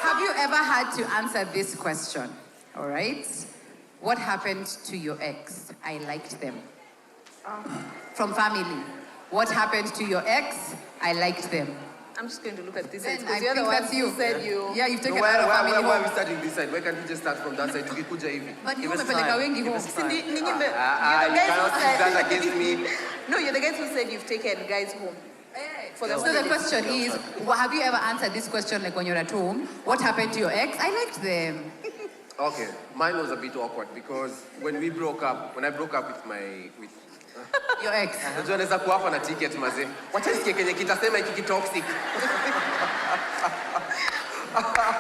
Have you ever had to answer this question? All right. What happened to your ex? I liked them. From family. What happened to your ex? I liked them. I'm just going to look at this Then side I because you're the think one that's who you. said you. Yeah, you've taken Why out of family are we home. starting this side? Why can't we just start from that side? Tukikuja hivi. But you Give us umepeleka time. wengi Give home. us time. You're the You guys cannot who use that said. against me. No, you're the guys who said you've taken guys home. For the So the holidays. question is, have you ever answered this question like when you're at home? What happened to your ex? I liked them. Okay, mine was a bit awkward because when I broke up with Your ex. unajua naweza kuwa hapa na ticket mazee. Wacha nisikie kenye kitasema hiki toxic.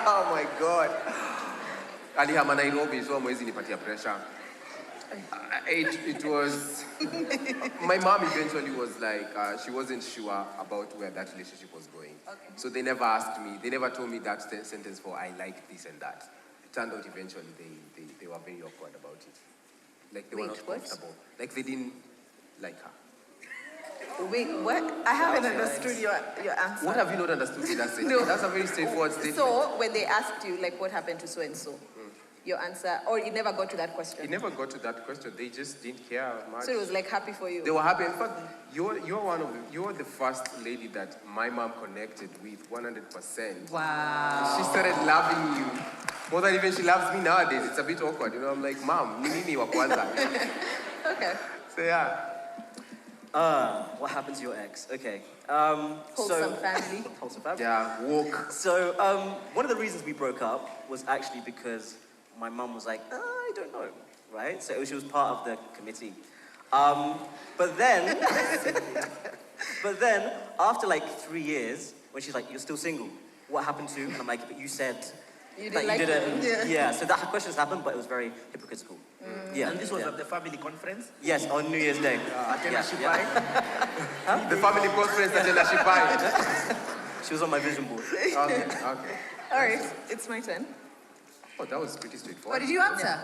Oh my god. Alihama Nairobi so mwezi nipatia pressure. It was my mom eventually was like she wasn't sure about where that relationship was going. Okay. So they never asked me. They never told me that sentence for I like this and that. It turned out eventually they were very awkward about it. Like they were not comfortable. Like they didn't like her. Wait, what? I haven't understood your answer. What have you not understood? That's it. No. That's a very straightforward statement. So when they asked you, like, what happened to so and so, your answer, or it never got to that question. It never got to that question. They just didn't care much. So it was like happy for you. They were happy. In fact, you're the first lady that my mom connected with 100%. Wow. She started loving you more than even she loves me nowadays. It's a bit awkward, you know. I'm like, Mom, ni mimi wa kwanza. Okay. So yeah. What happened to your ex? Okay. Wholesome family. Wholesome family. Yeah, woke. So one of the reasons we broke up was actually because my mum was like, I don't know, right? So she was part of the committee. But then after like 3 years, when she's like, you're still single, what happened to? And I'm like, but you said You that didn't you like didn't. them. Yeah. So that question has happened, but it was very hypocritical. Yeah. And this was at the family conference? Yes, on New Year's Day. The family conference at Tena Shipai. She was on my vision board. Okay. All right, it's my turn. Oh, that was pretty straightforward. What did you answer?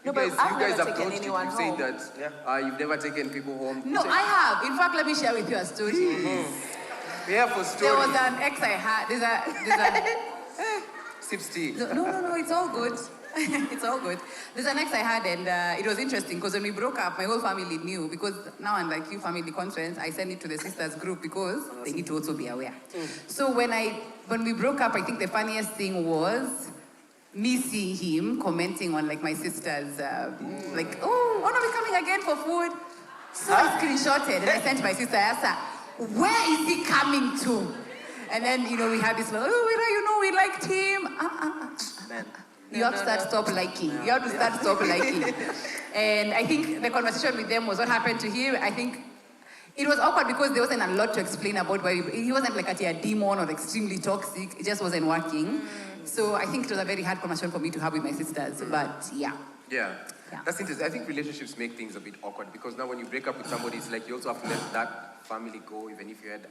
No, but I've you never guys have taken approached it. anyone You've home. said that you've never taken people home. No, I have. In fact, let me share with you a story. Yeah, for stories. There was an ex I had. There's a Sips tea. No, it's all good. It's all good. There's an ex I had, and it was interesting because when we broke up, my whole family knew. Because now, unlike you, family conference, I send it to the sisters group because they need to also be aware. So when we broke up, I think the funniest thing was me seeing him commenting on like my sisters, like, oh, when are we coming again for food? So I screenshotted and I sent my sister Asa. where is he coming to? And then, we had this, we liked him. Man. You have to stop liking. You have to stop liking. And I think the conversation with them was what happened to him. I think it was awkward because there wasn't a lot to explain about why he wasn't like a demon or extremely toxic. It just wasn't working. So I think it was a very hard conversation for me to have with my sisters. But yeah. Yeah. That's interesting. I think relationships make things a bit awkward because now when you break up with somebody, it's like you also have to let that family go, even if you had,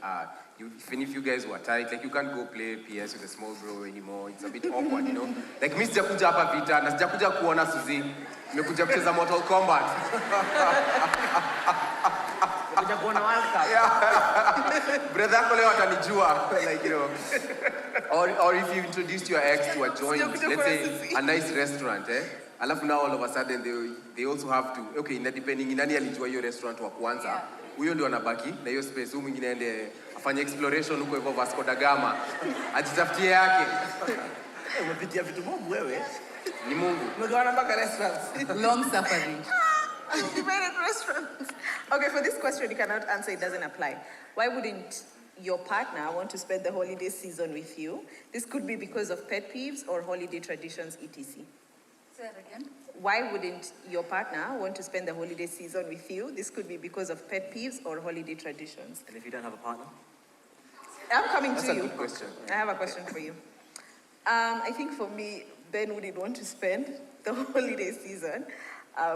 even if you guys were tight, like you can't go play PS with a small bro anymore. It's a bit awkward, you know. Like mi sijakuja hapa vita, na sijakuja kuona Suzy, nimekuja kucheza Mortal Kombat. Nimekuja kuona World Cup. Brother yako leo atanijua, like you know. Or if you introduced your ex to a joint, let's say a nice restaurant, alafu now all of a sudden they also have to, okay, depending nani alijua hiyo restaurant wa kwanza, huyo ndio anabaki na hiyo space, huyo mwingine aende afanye exploration huko hivyo Vasco da Gama, ajitafutie yake. Umepitia vitu mob wewe. Ni Mungu. Umegawana mpaka restaurants. Long suffering. Divided restaurants. Okay, for this question you cannot answer, it doesn't apply. Why wouldn't your partner want to spend the holiday season with you? This could be because of pet peeves or holiday traditions, etc. Say that again. Why wouldn't your partner want to spend the holiday season with you? This could be because of pet peeves or holiday traditions. And if you don't have a partner? I'm coming That's to a you. good question. I have a question for you. I think for me, Ben wouldn't want to spend the holiday season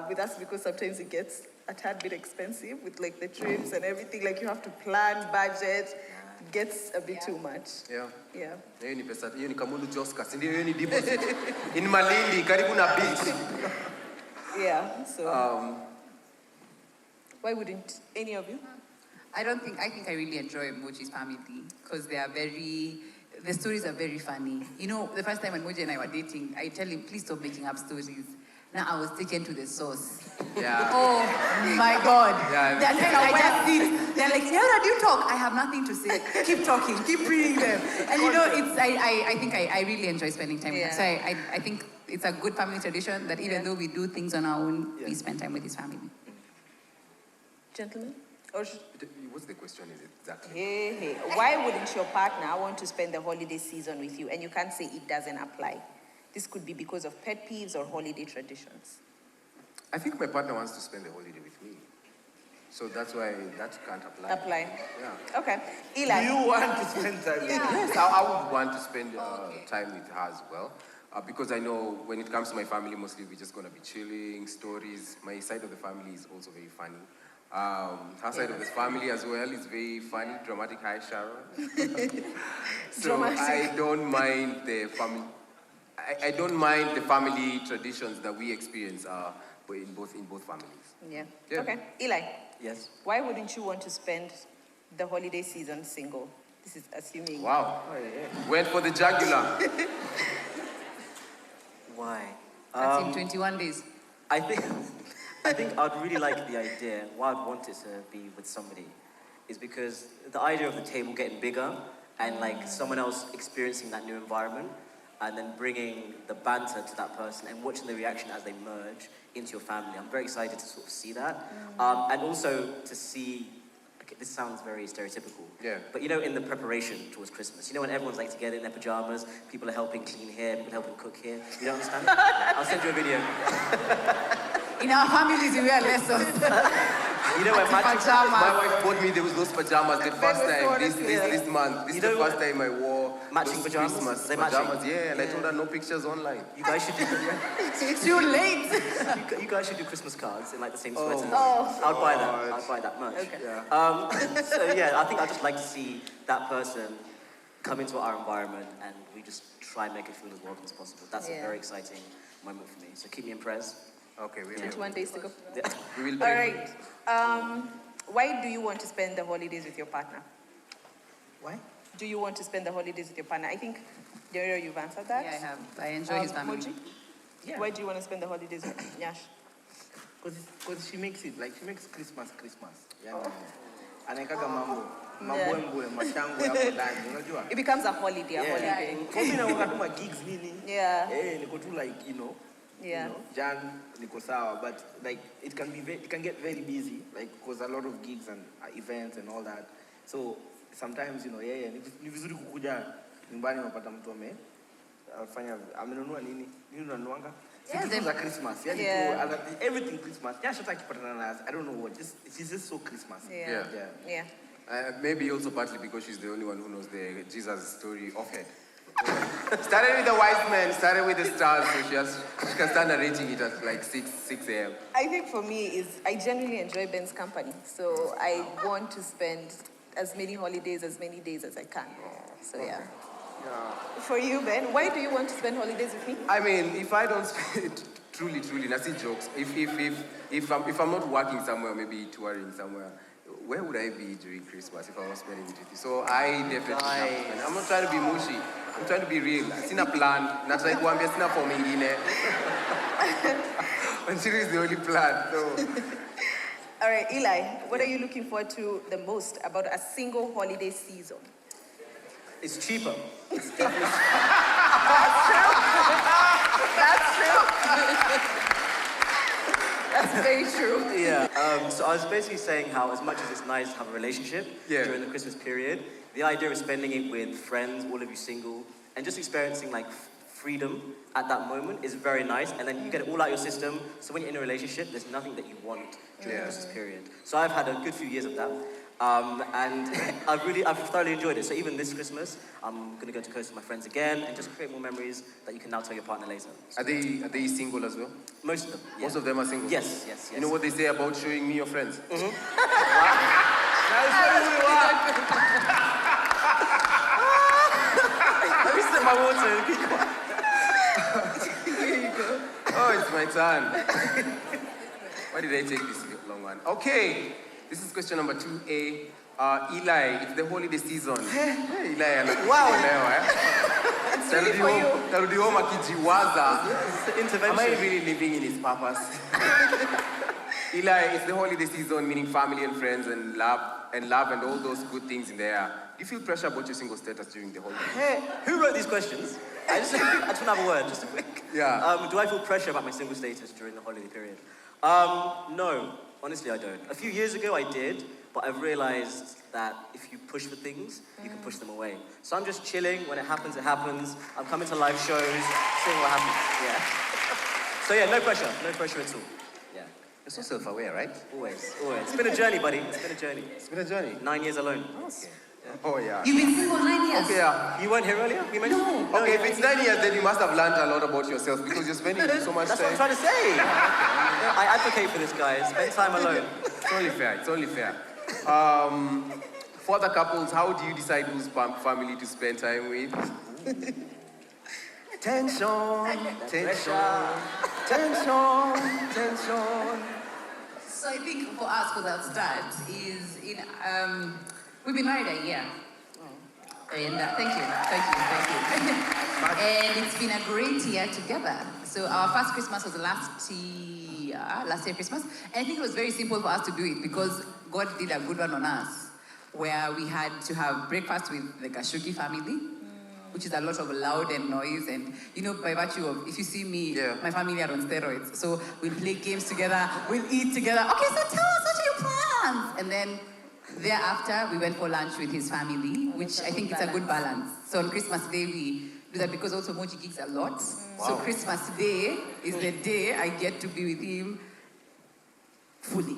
with us because sometimes it gets a tad bit expensive with like the trips and everything. Like you have to plan, budget. It gets a bit too much. Yeah. Yeah. Hiyo ni pesa, hiyo ni Kamulu Joska, ndio hiyo ni deposit. In Malindi, karibu na beach. Yeah, so why wouldn't any of you? I think I really enjoy Moji's family because the stories are very funny. You know, the first time when Moji and I were dating, I tell him, please stop making up stories. Now I was taken to the source. Yeah. Oh my God. Yeah. They're like, I just sit. They're like, how do you talk? I have nothing to say. Keep talking, keep reading them. And you know, I think I really enjoy spending time with him. So I think it's a good family tradition that even though we do things on our own, we spend time with his family. Gentlemen? What's the question is exactly? Hey. Why wouldn't your partner want to spend the holiday season with you? And you can't say it doesn't apply. This could be because of pet peeves or holiday traditions. I think my partner wants to spend the holiday with me. So that's why that can't apply. Yeah. Okay. Eli. Do you want to spend time with her? Yes, I would want to spend time with her as well. Because I know when it comes to my family, mostly we're just going to be chilling, stories. My side of the family is also very funny. Her side of the family as well is very funny, dramatic. Hi, Sharon. So I don't mind the family. I don't mind the family traditions that we experience in both families. Yeah. Okay. Eli. Yes. Why wouldn't you want to spend the holiday season single? This is assuming. Wow. Went for the jugular. Why? That's in 21 days. I think I'd really like the idea. Why I'd want it to be with somebody is because the idea of the table getting bigger and like someone else experiencing that new environment and then bringing the banter to that person and watching the reaction as they merge into your family. I'm very excited to sort of see that. And also to see, okay, this sounds very stereotypical, but you know, in the preparation towards Christmas, you know when everyone's like together in their pajamas, people are helping clean here, people are helping cook here, you don't understand? I'll send you a video. In our families, we wear lessons. You know, my wife bought me those pajamas the first time this month. This is the first time I wore matching pajamas. Christmas pajamas. Yeah, and I told her no pictures online. You guys should do. It's too late. You guys should do Christmas cards in like the same sweaters. Oh. I'll buy that. I'll buy that much. Okay. Yeah. So yeah, I think I'd just like to see that person come into our environment and we just try and make it feel as welcome as possible. That's a very exciting moment for me. So keep me impressed. Okay, we will. 21 days to go. Yeah. We will. All right. Why do you want to spend the holidays with your partner? Why? Do you want to spend the holidays with your partner? I think, Joyro, you've answered that. Yeah, I have. I enjoy his family. Moji? Yeah. Why do you want to spend the holidays with Nyash? Because she makes it, like she makes Christmas. Yeah. Anaikaga mambo. Mabwembwe, mashango hapo ndani, unajua? It becomes a holiday, Kwa mimi na wakati wa gigs nini? Yeah. Niko tu like, you know. Yeah. You know, Jan, niko sawa, but like it can get very busy, like because a lot of gigs and events and all that. So sometimes, yeye ni vizuri kukuja nyumbani unapata mtu afanya amenunua nini unanuanga vitu za Christmas. Everything Christmas. Hata akipatana na I don't know what. She's just so Christmas. Yeah. Maybe also partly because she's the only one who knows the Jesus story offhand. Started with the wise men, started with the stars, so she can start narrating it at like 6 a.m. I think for me I genuinely enjoy Ben's company, so I want to spend as many holidays, as many days as I can. So yeah. For you, Ben, why do you want to spend holidays with me? I mean, if I don't spend truly, nasi jokes. If I'm not working somewhere, maybe touring somewhere, where would I be during Christmas if I was spending it with you? So I definitely have to spend. I'm not trying to be mushy. I'm trying to be real. Sina plan. Not like one sina for me in it. And is the only plan. So. All right, Eli, what are you looking forward to the most about a single holiday season? It's cheaper. That's true. That's true. That's very true. Yeah. So I was basically saying how as much as it's nice to have a relationship during the Christmas period, the idea of spending it with friends, all of you single, and just experiencing like freedom at that moment is very nice, and then you get it all out your system. So when you're in a relationship, there's nothing that you want during the Christmas period. So I've had a good few years of that. And I've thoroughly enjoyed it. So even this Christmas, I'm going to go to coast with my friends again and just create more memories that you can now tell your partner later. So Are they single as well? most of them. Yeah. Most of them are single? Yes. You know what they say about showing me your friends? Let me sip my water. Here you go. Oh, it's my turn. Why did I take this long one? Okay. This is question number 2A. Eli, it's the holiday season. Eli, wow. It's really for you. Tarudi home akijiwaza. Am I really living in his purpose? Eli, it's the holiday season, meaning family and friends and love and all those good things in there. Do you feel pressure about your single status during the holiday? Hey, who wrote these questions? I just want to have a word, just a quick. Yeah. Do I feel pressure about my single status during the holiday period? No. Honestly, I don't. A few years ago, I did, but I've realized that if you push for things, you can push them away. So I'm just chilling. When it happens, it happens. I'm coming to live shows, seeing what happens. Yeah. So yeah, no pressure at all. Yeah. You're so self-aware, right? Always. It's been a journey, buddy. It's been a journey. 9 years alone. Okay. Oh yeah. You've been single 9 years? Okay, yeah. You weren't here earlier? No. Okay, if it's 9 years, then you must have learned a lot about yourself because you're spending so much That's time. what I'm trying to say. I advocate for this, guys. Spend time alone. It's only fair. For the couples, how do you decide whose family to spend time with? Tension. So I think for us, for that start, is in we've been married a year. And thank you. And it's been a great year together. So our first Christmas was last year Christmas. And I think it was very simple for us to do it because God did a good one on us, where we had to have breakfast with the Kashugi family, which is a lot of loud and noise. And, by virtue of, if you see me, my family are on steroids. So we'll play games together, we'll eat together. Okay, so tell us, what are your plans? And then thereafter, we went for lunch with his family, which I think it's a good balance. So on Christmas Day, we do that because also Moji gigs a lot. Wow. So Christmas Day is the day I get to be with him fully.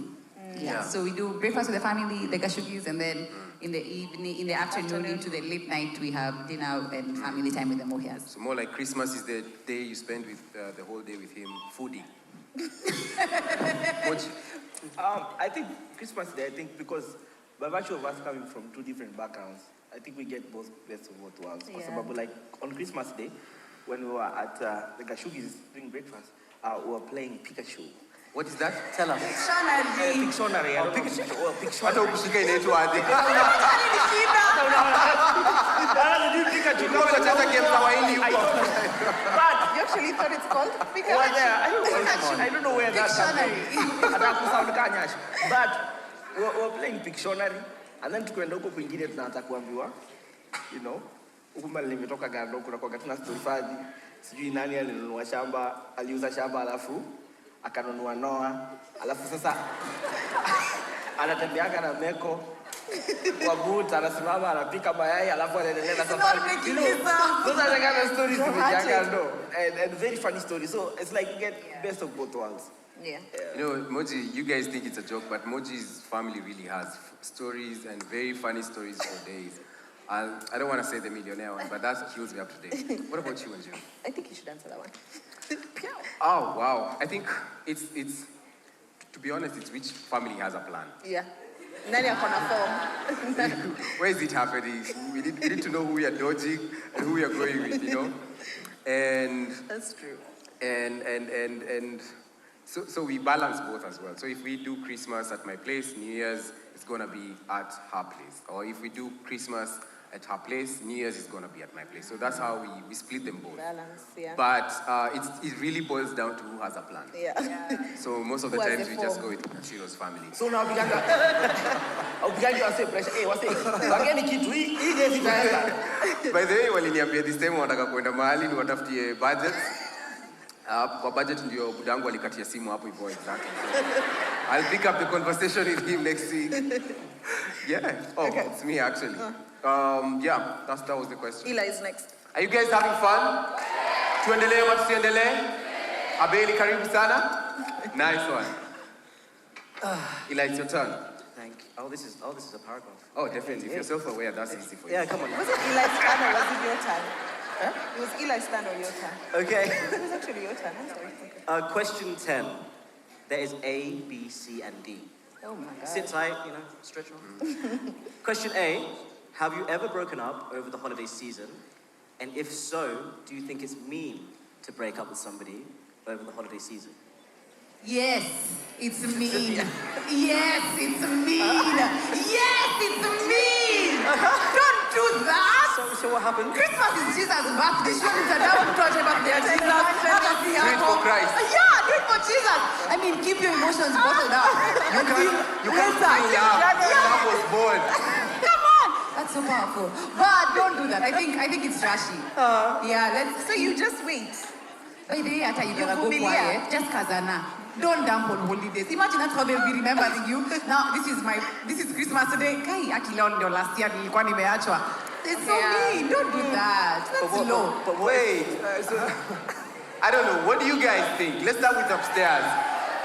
Yeah. So we do breakfast with the family, the Kashugis, and then in the evening, in the afternoon into the late night, we have dinner and family time with the Mohias. So more like Christmas is the day you spend with the whole day with him, foodie. I think Christmas Day, because by virtue of us coming from two different backgrounds, I think we get both best of both worlds. Yeah. Like on Christmas Day, when we were at the Kashugis doing breakfast, we were playing Pikachu. What is that? Tell us. Pictionary. Hata ukushika inaitwa aje? But you actually thought it's called Pikachu? I don't know where that's Pictionary. But we're playing Pictionary, and then tukwenda huko kwingine tunaanza kuambiwa, huko mali nimetoka Gando kuna kwa tuna story fadhi. Sijui nani alinunua shamba, aliuza shamba alafu akanunua Noah, alafu sasa anatembeaga na Meko, Kwa boot anasimama anapika mayai alafu anaendelea na It's not safari. making You know, it sound- those are the kind of stories You're vijana know. And very funny stories. So it's like you get best of both worlds. Yeah. You know, Moji, you guys think it's a joke, but Moji's family really has stories and very funny stories for days. I don't want to say the millionaire one, but that kills me up today. What about you, Anju? I think you should answer that one. Oh, wow. I think it's, to be honest, it's which family has a plan. Yeah. Nani akona form. Where is it happening? We need to know who we are dodging and who we are going with, you know? And That's true. and so we balance both as well. So if we do Christmas at my place, New Year's is gonna be at her place. Or if we do Christmas at her place, New Year's is gonna be at my place. So that's how we split them both. Balance, yeah. But it really boils down to who has a plan. Yeah. So most of the Who has times the we just form? go with Chiro's family. So now upiganga wase pressure. Hey, wase. Wageni kitu hii days itaenda. By the way, waliniambia this time wanataka kwenda mahali ni watafutie budget. Kwa budget ndio budangu alikatia simu hapo hivyo exactly. I'll pick up the conversation with him next week. Yeah. Oh, okay. It's me actually. Yeah, that was the question. Eli is next. Are you guys having fun? Tuendelee ama tusiendelee? Abeli, karibu sana. Nice one. Eli, it's your turn. Thank you. Oh, this is a paragraph. Oh, definitely. If you're self-aware, that's easy for you. Yeah, come on. Was it Eli's turn or was it your turn? Huh? It was Eli's turn or your turn? Okay. It was actually your turn. I'm sorry. Okay. Question 10. There is A, B, C, and D. Oh my God. Sit tight, stretch on. Question A. Have you ever broken up over the holiday season? And if so, do you think it's mean to break up with somebody over the holiday season? Yes, it's mean. Yes, it's mean. Yes, it's mean. Don't do that. So what happened? Christmas is Jesus' birthday. Surely it's a double touch about their Jesus. Do it for Christ. Yeah, do it for Jesus. I mean, keep your emotions bottled up. You can't say love was born. Come on. That's so powerful. But don't do that. I think it's trashy. Yeah, So you just wait. By the way, after you gonna go Vumilia. quiet, just kazana. Don't dump on holidays. Imagine that's how they'll be remembering you. Now, this is Christmas today. Kai, akileo ndio last year nilikuwa nimeachwa. It's so mean. Don't do that. That's low. But wait, I don't know. What do you guys think? Let's start with upstairs.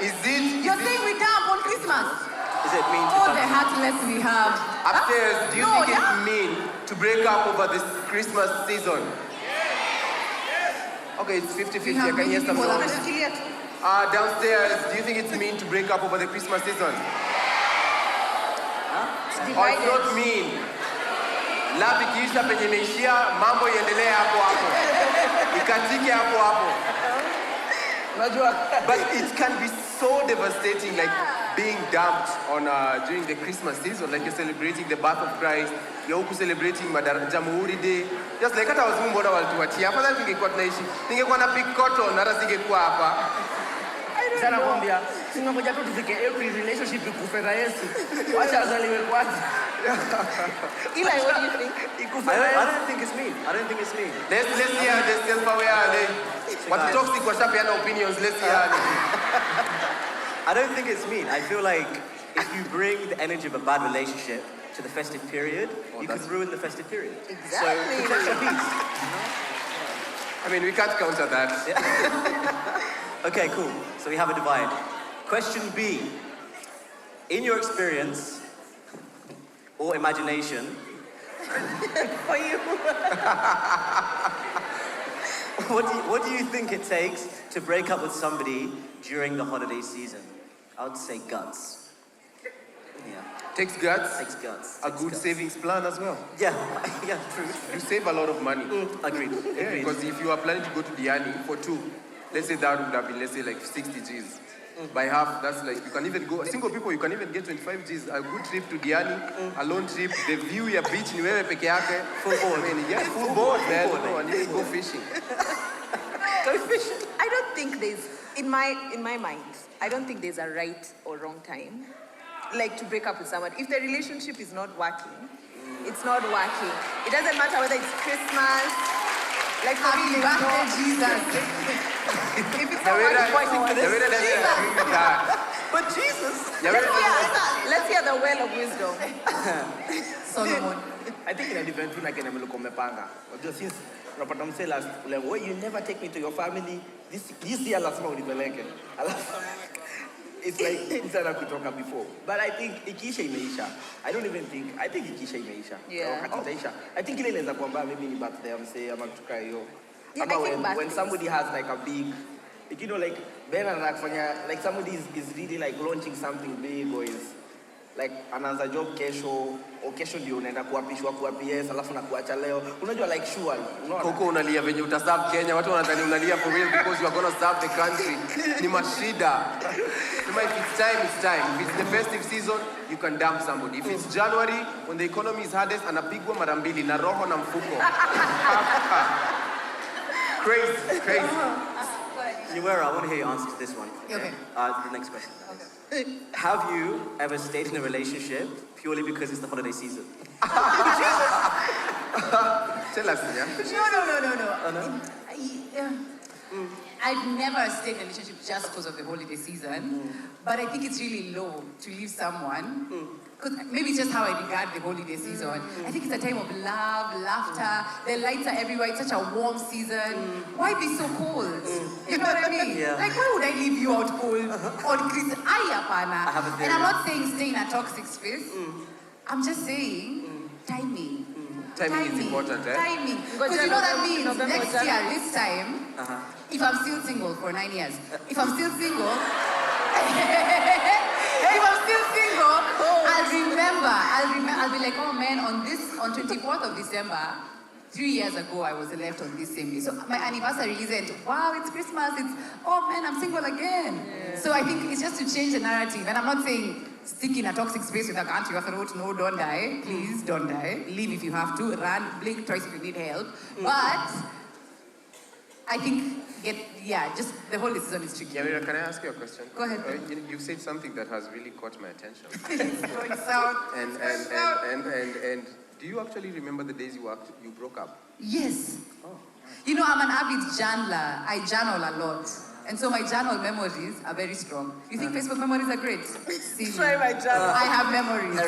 You're saying we dump on Christmas? Is it mean to Oh, dump? the heartless we have. Upstairs, do you think it's mean to break up over this Christmas season? Okay, it's 50-50. I can hear some noise. Downstairs, do you think it's mean to break up over the Christmas season? Or it's not mean? Love ikiisha penye imeishia, mambo iendelee hapo hapo. Ikatike hapo hapo. But it can be so devastating, like being dumped on during the Christmas season, like you're celebrating the birth of Christ, you're also celebrating Jamhuri Day. Just like hata wazungu mbona walituachia. Afadhali tungekuwa tunaishi. Ningekuwa na big cotton, hata singekuwa hapa. Sana kwambia, singoja tu tufike April relationship ikufe na Yesu. Wacha azaliwe kwanza. Eli, what do you think? I don't think it's mean. I don't think it's mean. Let's hear the self-aware. Watu toxic washapeana opinions. Let's hear. I don't think it's mean. I feel like if you bring the energy of a bad relationship to the festive period, you can ruin the festive period. Exactly. So protect your peace. I mean, we can't counter that. Okay, cool. So we have a divide. Question B. In your experience or imagination, For you. what do you think it takes to break up with somebody during the holiday season? I would say guts. Yeah. Takes guts. Takes guts. A good savings plan as well. Yeah, yeah, true. You save a lot of money. Agreed. Yeah, because if you are planning to go to Diani for 2, let's say that would have been, let's say, like 60 G's. By half, that's like, you can even go, single people, you can even get 25 G's. A good trip to Diani, a long trip, the view ya beach, ni wewe peke yake. Full board. I mean, yeah, full board, man. And you can go fishing. Go fishing. I don't think there's, in my mind, I don't think there's a right or wrong time, like to break up with someone. If the relationship is not working, it's not working. It doesn't matter whether it's Christmas, like for me, Happy birthday, Jesus. if it's not working, Jesus. but Jesus. Let's hear the well of wisdom. Solomon. I think in a different thing, I can look on my panga. Just since Rapatam say last, like, well, you never take me to your family. This year, last month, it's like Utana could talk before. But I think Ikisha Imeisha. I think Ikisha Imeisha. Yeah. I think it is a combat, maybe in birthday, I'm saying, I'm going to cry. Yeah, I think when somebody has like a big, like, you know, like, like somebody is really like launching something big or is like anaanza job kesho au kesho ndio unaenda kuapishwa kwa PS alafu na kuacha leo. Unajua like sure, unaona. Koko unalia venye utaserve Kenya, watu wanadhani unalia for real because you are going to serve the country. Ni mashida. If it's time, it's time. If it's the festive season, you can dump somebody. If it's January, when the economy is hardest, anapigwa mara mbili na roho na mfuko. Crazy. Joyra, I want to hear your answer to this one. Okay. The next question. Have you ever stayed in a relationship purely because it's the holiday season? Tell us, yeah? No. I've never stayed in a relationship just because of the holiday season, but I think it's really low to leave someone. Because maybe it's just how I regard the holiday season. I think it's a time of love, laughter, the lights are everywhere, it's such a warm season. Why be so cold? You know what I mean? Yeah. Like, why would I leave you out cold on Christmas? I have a theory. And I'm not saying stay in a toxic space. I'm just saying timing. Timing is important, eh? Timing. Because you know that means next year, this time, if I'm still single for 9 years, if I'm still single, I'll be like, oh man, on 24th of December, 3 years ago, I was left on this same day. So my anniversary isn't, wow, it's Christmas, it's, oh man, I'm single again. Yeah. So I think it's just to change the narrative. And I'm not saying stick in a toxic space with a gun to your throat, no, don't die. Please don't die. Leave if you have to, run, blink twice if you need help. But I think, just the whole decision is tricky. Yeah, can I ask you a question? Go ahead. You've said something that has really caught my attention. It's going south. And do you actually remember the days you broke up? Yes. Oh. You know, I'm an avid journaler. I journal a lot. And so my journal memories are very strong. You think Facebook memories are great? Try my journal. I have memories.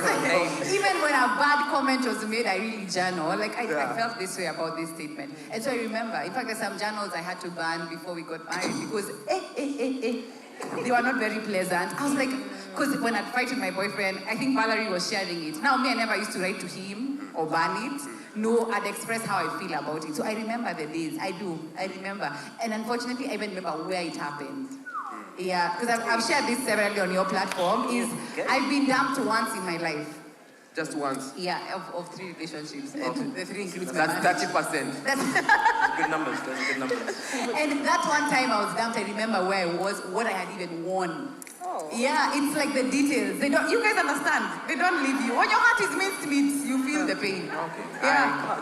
Even when a bad comment was made, I really journal. Like, I felt this way about this statement. And so I remember, in fact, there's some journals I had to ban before we got married because, they were not very pleasant. I was like, because when I'd fight with my boyfriend, I think Valerie was sharing it. Now, me, I never used to write to him or ban it. No, I'd express how I feel about it. So I remember the days. I do. I remember. And unfortunately, I even remember where it happened. Yeah, because I've shared this severally on your platform. I've been dumped once in my life. Just once? Yeah, of 3 relationships. Okay. And the 3 includes That's 30%. That's good numbers. Those are good numbers. And that one time I was dumped, I remember where I was, what I had even worn. Oh. Yeah, it's like the details. They don't. You guys understand? They don't leave you. When your heart is minced meat, you feel the pain. Okay. Yeah.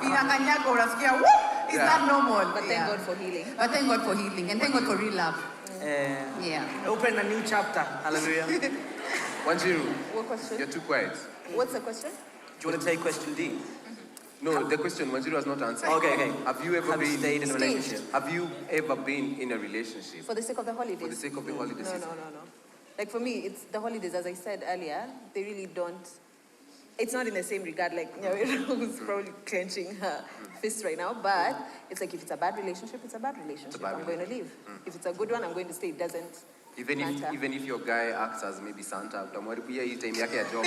Is that normal? But thank God for healing. But thank God for healing, and thank God for real love. Yeah. Open a new chapter. Hallelujah. Wanjiru. What question? You're too quiet. What's the question? Do you want to take question D? No, the question Wanjiru has not answered. Okay. Have you ever been stayed in a relationship? Have you ever been in a relationship? For the sake of the holidays? For the sake of the holidays. No. Like for me, it's the holidays, as I said earlier, they really don't, it's not in the same regard, like Joyrided who's probably clenching her fist right now, but it's like if it's a bad relationship, it's a bad relationship. I'm going to leave. If it's a good one, I'm going to stay. It doesn't Even if your guy acts as maybe Santa, utamwari pia hii time yake ya job.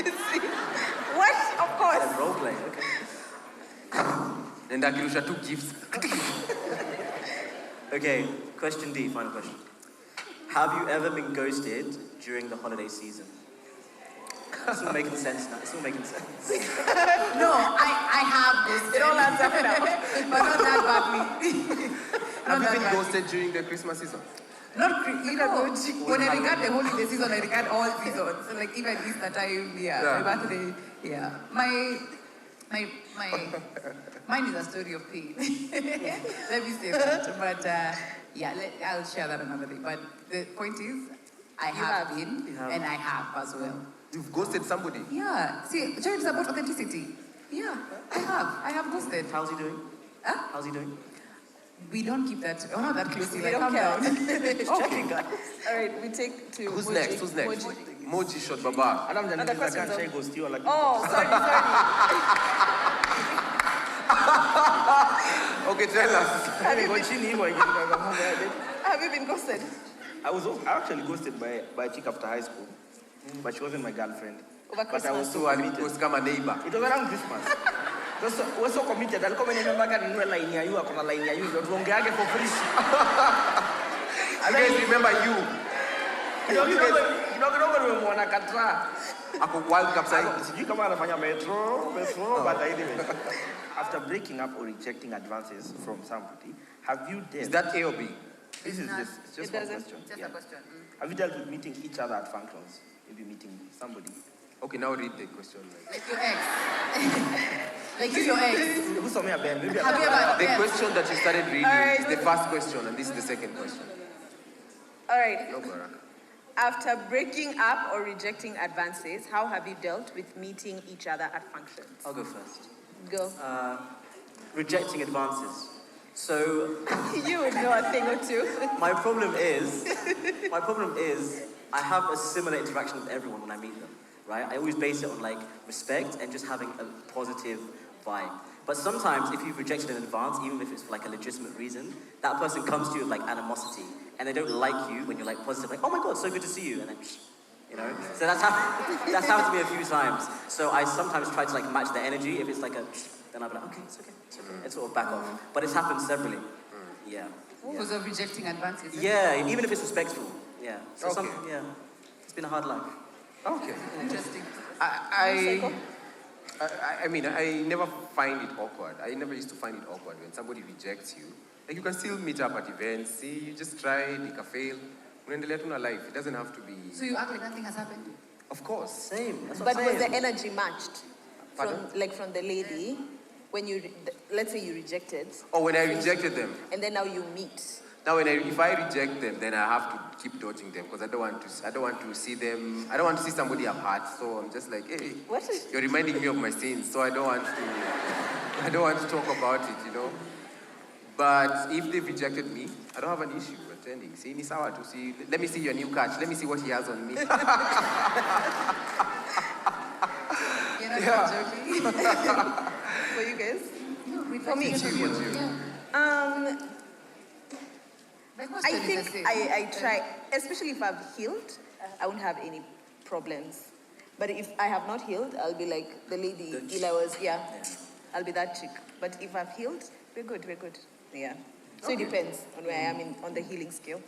What? Of course. That's role play, okay. And akirusha 2 gifts. Okay, question D, final question. Have you ever been ghosted during the holiday season? It's all making sense now. It's all making sense. No, I have ghosted. It all adds up now. But not that badly. Have you been ghosted during the Christmas season? Not when I regard the holiday season, I regard all seasons. So like even Easter time, my birthday, mine is a story of pain. Let me say that. But I'll share that another day. But the point is, I have been, and I have as well. You've ghosted somebody? Yeah. See, Joyrided is about authenticity. Yeah, I have ghosted. How's he doing? Huh? How's he doing? We don't keep that. We're not that close. We don't count. Checking, guys. All right, we take to Who's Moji. next? Moji. Moji shot baba. Another question. Oh, sorry. Okay, tell us. Have you been ghosted? I actually ghosted by a chick after high school, but she wasn't my girlfriend. Over But I was Christmas. so committed. It was come a neighbor. It was around Christmas. I was so committed. Alikuwa ameniambia ninunue line ya yu, akona line ya yu, ndio tuongeage for free. You guys remember you? Kidogo nimemwona Katra. Ako World Cup side. Sijui kama anafanya metro, but anyway. After breaking up or rejecting advances from somebody, have you dealt... Is that A or B? This is just, it's just one question. Just a question. Have you dealt with meeting each other at functions? Maybe meeting somebody. Okay, now read the question. Like your ex. Like your ex. Who saw me a band? Maybe Have you ever... The question that you started reading is the first question, and this is the second question. All right. No, Baraka. After breaking up or rejecting advances, how have you dealt with meeting each other at functions? I'll go first. Go. Rejecting advances. So You would know a thing or two. my problem is I have a similar interaction with everyone when I meet them, right? I always base it on like respect and just having a positive vibe. But sometimes if you've rejected in advance, even if it's for like a legitimate reason, that person comes to you with like animosity and they don't like you when you're like positive, like, oh my God, so good to see you, and then you know? So that's happened to me a few times. So I sometimes try to like match the energy. If it's like a, then I'll be like, okay, it's okay, and sort of back off. But it's happened severally. Yeah. Because of rejecting advances. Yeah, even if it's respectful. Yeah. So Okay. yeah. It's been a hard life. Okay. Interesting. I mean, I never find it awkward. I never used to find it awkward when somebody rejects you. Like, you can still meet up at events, see, you just tried, you can fail. Unaendelea tu na life. It doesn't have to be... So you act like nothing has happened? Of course. Same. That's what But I'm was saying. the energy matched? Pardon? From the lady, when you, let's say you rejected, Or when I rejected them. and then now you meet. Now, if I reject them, then I have to keep dodging them because I don't want to see them. I don't want to see somebody I'm hurt. So I'm just like, hey, What is... you're reminding me of my sins. So I don't want to talk about it, you know. But if they've rejected me, I don't have an issue attending. See, Nisawa to see. Let me see your new catch. Let me see what he has on me. You're not joking. For you guys? No, we'd For like me. to hear you. Yeah. The question I is the think same. I try, especially if I've healed, I won't have any problems. But if I have not healed, I'll be like the lady Gila was, I'll be that chick. But if I've healed, we're good. Yeah. So it depends on where I am on the healing scale.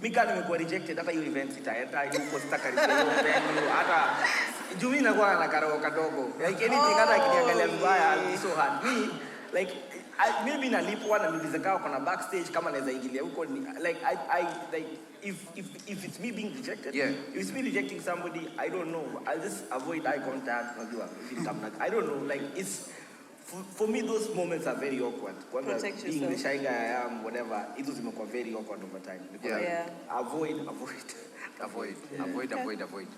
Mika nimekuwa rejected hata hiyo event sitaenda yuko sitakaribia hiyo venue hata juu mimi nakuwa na karao kadogo like anything hata akiniangalia vibaya I'll be so hard me like maybe nalipwa na nilizekao kuna backstage kama naweza ingilia huko like I like if it's me being rejected if it's me rejecting somebody I don't know I'll just avoid eye contact najua I don't know like it's for me, those moments are very awkward. Protect Being yourself. the shy guy I am, whatever, it was very awkward over time. Because avoid. Avoid.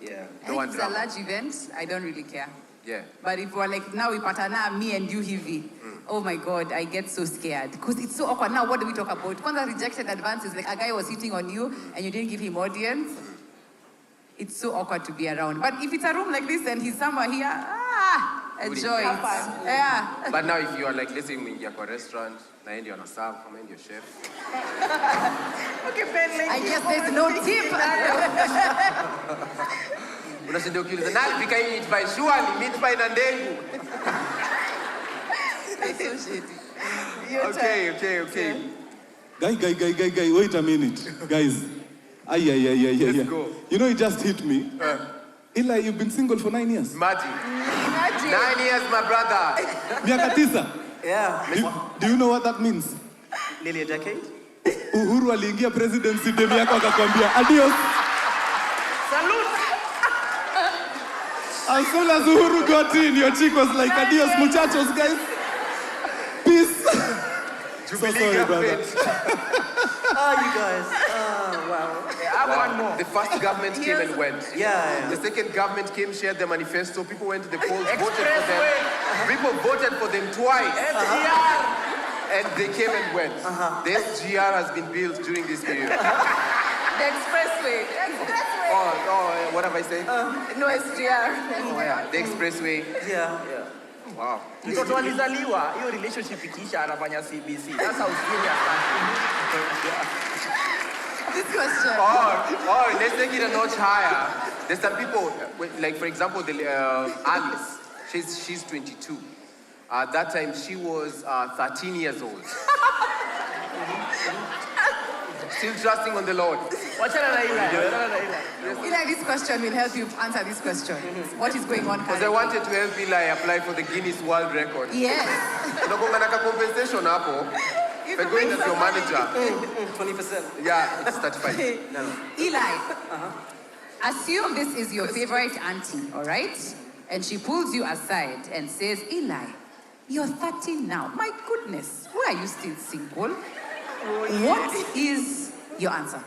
Yeah. I think it's a large event, I don't really care. Yeah. But if we're like, now we patana, me and you, Hivi, oh my God, I get so scared. Because it's so awkward. Now, what do we talk about? Kwanza rejected advances, like a guy was hitting on you and you didn't give him audience. It's so awkward to be around. But if it's a room like this and he's somewhere here, enjoy it. Yeah. But now if you are like, let's say you're at a restaurant, and you're on a serve, and you're chef. Okay, Ben, like, I guess there's no tip. Unashinda ukiuliza nani pika hii meat pie? Surely meat pie na ndengu. It's so shitty. Okay. Guy, wait a minute. Guys. Let's go. You know, it just hit me. Eli, you've been single for 9 years. Imagine. 9 years, my brother. Miaka 9. Yeah. Do you know what that means? Nearly a decade. Uhuru aliingia presidency demi yako akakwambia adios. Salute. As soon as Uhuru got in, your chick was like adios muchachos, guys. Peace. So sorry, brother. Oh, you guys. Oh, wow. I have one more. The first government came and went. Yeah. The second government came, shared the manifesto. People went to the polls, voted for them. People voted for them twice. And they came and went. The SGR has been built during this period. The expressway. Oh, what have I said? No SGR. Oh yeah, the expressway. Yeah. Wow. Mtoto alizaliwa, hiyo relationship ikiisha anafanya CBC. That's how serious that is. This question. Or let's take it a notch higher. There's some people, like for example, Alice. She's 22. At that time, she was 13 years old. Still trusting on the Lord. Eli, this question will help you answer this question. What is going on Because I wanted to help Eli apply for the Guinness World Record. Yes. Unagonga compensation hapo. By going as your manager. 20%. Yeah, it's 35. Eli, assume this is your favorite auntie, all right? And she pulls you aside and says, Eli, you're 13 now. My goodness, why are you still single? What is your answer?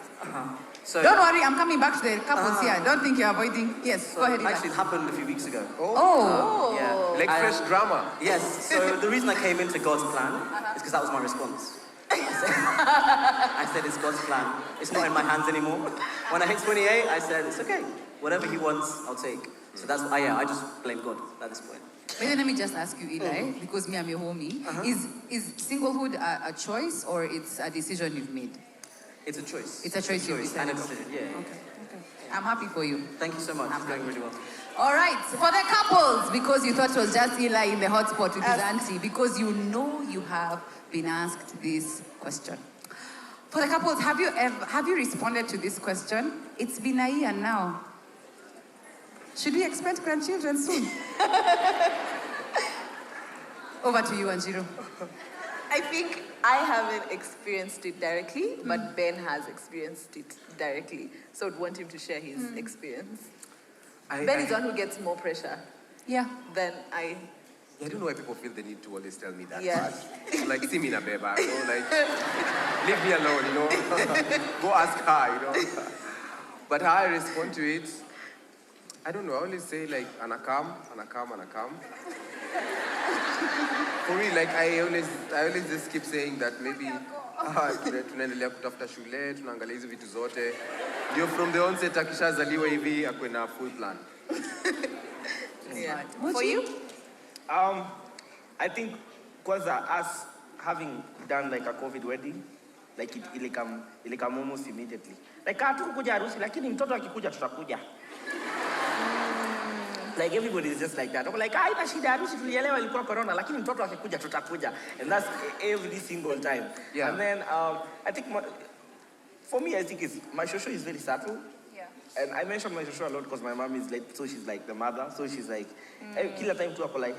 So, don't worry, I'm coming back to the couples here. Don't think you're avoiding. Yes, go ahead. Eli. Actually, it happened a few weeks ago. Yeah. Like fresh drama. Yes. So the reason I came into God's plan is because that was my response. I said, it's God's plan. It's not in my hands anymore. When I hit 28, I said, it's okay. Whatever he wants, I'll take. So that's, I just blame God at this point. Wait, let me just ask you, Eli, because me, I'm your homie. Is singlehood a choice or it's a decision you've made? It's a choice. It's a choice you've and a decided. decision, yeah. Okay. I'm happy for you. Thank you so much. It's going really well. All right, for the couples, because you thought it was just Eli in the hotspot with his auntie, because you know you have been asked this question. For the couples, have you responded to this question? It's been a year now. Should we expect grandchildren soon? Over to you, Anjiro. I think I haven't experienced it directly, but Ben has experienced it directly. So I'd want him to share his experience. Ben is the one who gets more pressure. Yeah. Than I. I don't know why people feel the need to always tell me that. Yeah. Part. Like, see me in a beba, you know, like, leave me alone, you know. Go ask her, you know. But how I respond to it, I don't know. I always say like, anakam. For me, like I always just keep saying that maybe tunaendelea kutafuta shule, tunaangalia hizo vitu zote. Ndio from the onset akishazaliwa hivi akwe na full plan. Yeah. For you? I think kwanza us having done like a COVID wedding, like it come almost immediately. Like hatukuja harusi lakini mtoto akikuja tutakuja. Like everybody is just like that. I'm like, ina shida harusi tulielewa ilikuwa corona lakini mtoto akikuja tutakuja. And that's every single time. Yeah. And then I think for me I think my shosho is very subtle. Yeah. And I mentioned my shosho a lot because my mom is like, so she's like the mother. So she's like, kila time tu ako like,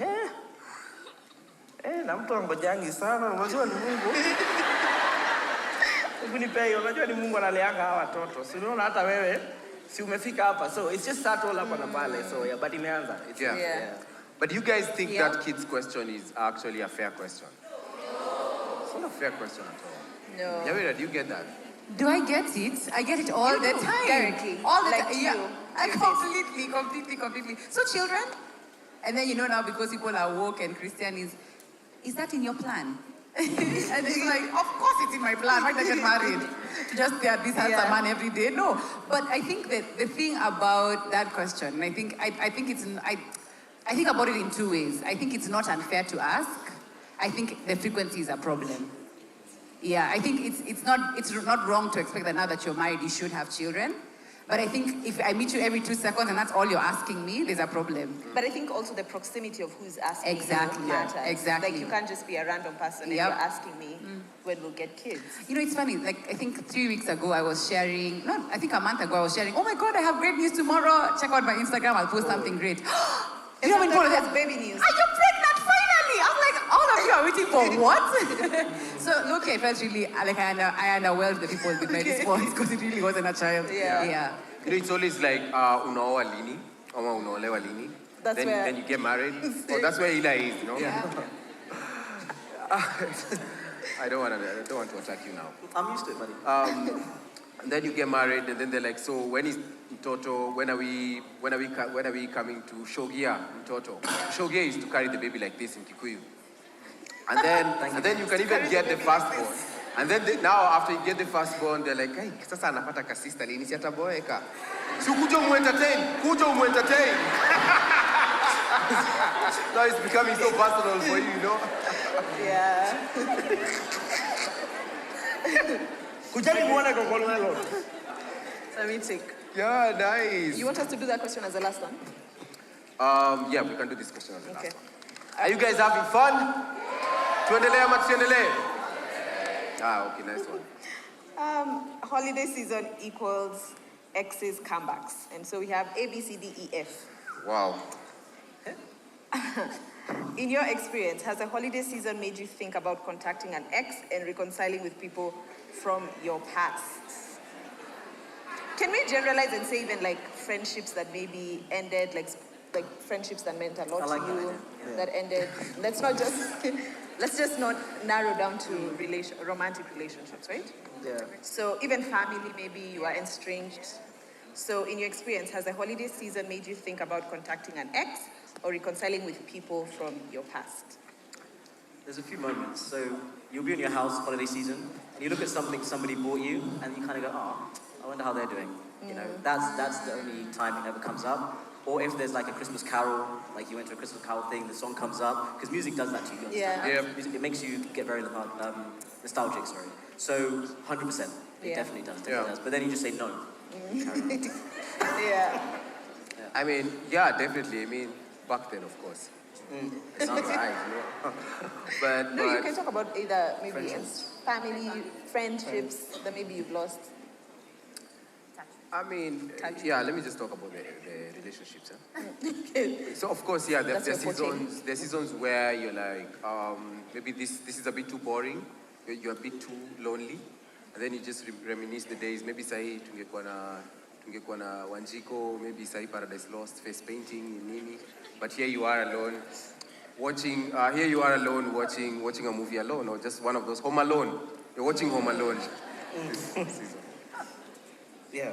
na mtu angojangi sana, unajua ni Mungu. Ukunipea, unajua ni Mungu analeanga hawa watoto. Si unaona hata wewe si umefika hapa. So it's just subtle hapa na pale. So yeah, but imeanza. Yeah. But you guys think that kid's question is actually a fair question? It's not a fair question at all. No. Joyride, do you get that? Do I get it? I get it all the time. Directly. All the Like time. you. Yeah. I completely. So children, and then you know now because people are woke and Christian is that in your plan? And it's like, of course it's in my plan. Why did I get married? To just be this handsome man every day? No. But I think that the thing about that question, I think about it in two ways. I think it's not unfair to ask. I think the frequency is a problem. Yeah, I think it's not wrong to expect that now that you're married, you should have children. But I think if I meet you every 2 seconds and that's all you're asking me, there's a problem. But I think also the proximity of who's asking Exactly. you matters. Exactly. Like you can't just be a random person and you're asking me when we'll get kids. You know, it's funny, like I think 3 weeks ago I was sharing, I think a month ago I was sharing, oh my God, I have great news tomorrow. Check out my Instagram, I'll post something great. You know, That's baby news. Are you pregnant finally? I'm like, all of you are waiting for what? So look, I felt really, like I underwhelmed the people with my response because it really wasn't a child. Yeah. You know, it's always like, unaoa lini, ama unaolewa lini. Then you get married. Oh, that's where Eli is, you know? Yeah. I don't want to attack you now. I'm used to it, buddy. And then you get married, and then they're like, so when is Mtoto? When are we coming to Shogia Mtoto? Shogia is to carry the baby like this in Kikuyu. and then you can even get the firstborn. And then now after you get the firstborn, they're like, hey, sasa anapata ka sister lini si ataboeka. So kuja entertain. Now it's becoming so personal for you, you know? Yeah. Kujani muone kokolelo. Let me take. Yeah, nice. You want us to do that question as the last one? Yeah, we can do this question as the last Okay. one. Are you guys having fun? Tuendelee ama tusiendelee? Okay, nice one. Holiday season equals exes comebacks. And so we have A, B, C, D, E, F. Wow. In your experience, has a holiday season made you think about contacting an ex and reconciling with people from your past? Can we generalize and say even like friendships that maybe ended, like friendships that meant a lot to you, that ended? Let's just not narrow down to romantic relationships, right? Yeah. So even family, maybe you are estranged. So in your experience, has a holiday season made you think about contacting an ex or reconciling with people from your past? There's a few moments. So you'll be in your house holiday season, and you look at something somebody bought you, and you kind of go, oh, I wonder how they're doing. You know, that's the only time it ever comes up. Or if there's like a Christmas carol, like you went to a Christmas carol thing, the song comes up, because music does that to you. Yeah. Music, it makes you get very nostalgic, sorry. So 100%, it definitely does. But then you just say no. Yeah. I mean, yeah, definitely. I mean, back then, of course. It's not right, you know. but you can talk about either maybe family, friendships that maybe you've lost. I mean, yeah, let me just talk about the relationships. Huh? So, of course, yeah, there's seasons where you're like, maybe this is a bit too boring, you're a bit too lonely, and then you just reminisce the days. Maybe sahi tungekuwa na Wanjiko, maybe sahi Paradise Lost, face painting, nini. But here you are alone, watching a movie alone, or just one of those Home Alone. You're watching Home Alone. This season. Yeah.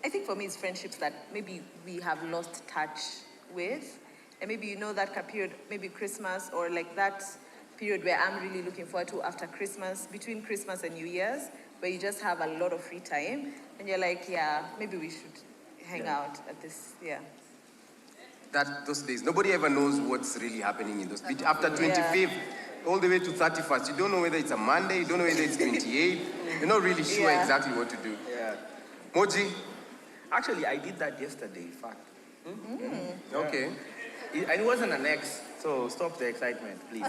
I think for me it's friendships that maybe we have lost touch with. And maybe you know that period, maybe Christmas, or like that period where I'm really looking forward to after Christmas, between Christmas and New Year's, where you just have a lot of free time. And you're like, yeah, maybe we should hang out at this, Those days, nobody ever knows what's really happening in those. After 25th, all the way to 31st, you don't know whether it's a Monday, you don't know whether it's 28th. You're not really sure exactly what to do. Yeah. Moji? Actually, I did that yesterday, in fact. Okay. And it wasn't an ex, so stop the excitement, please.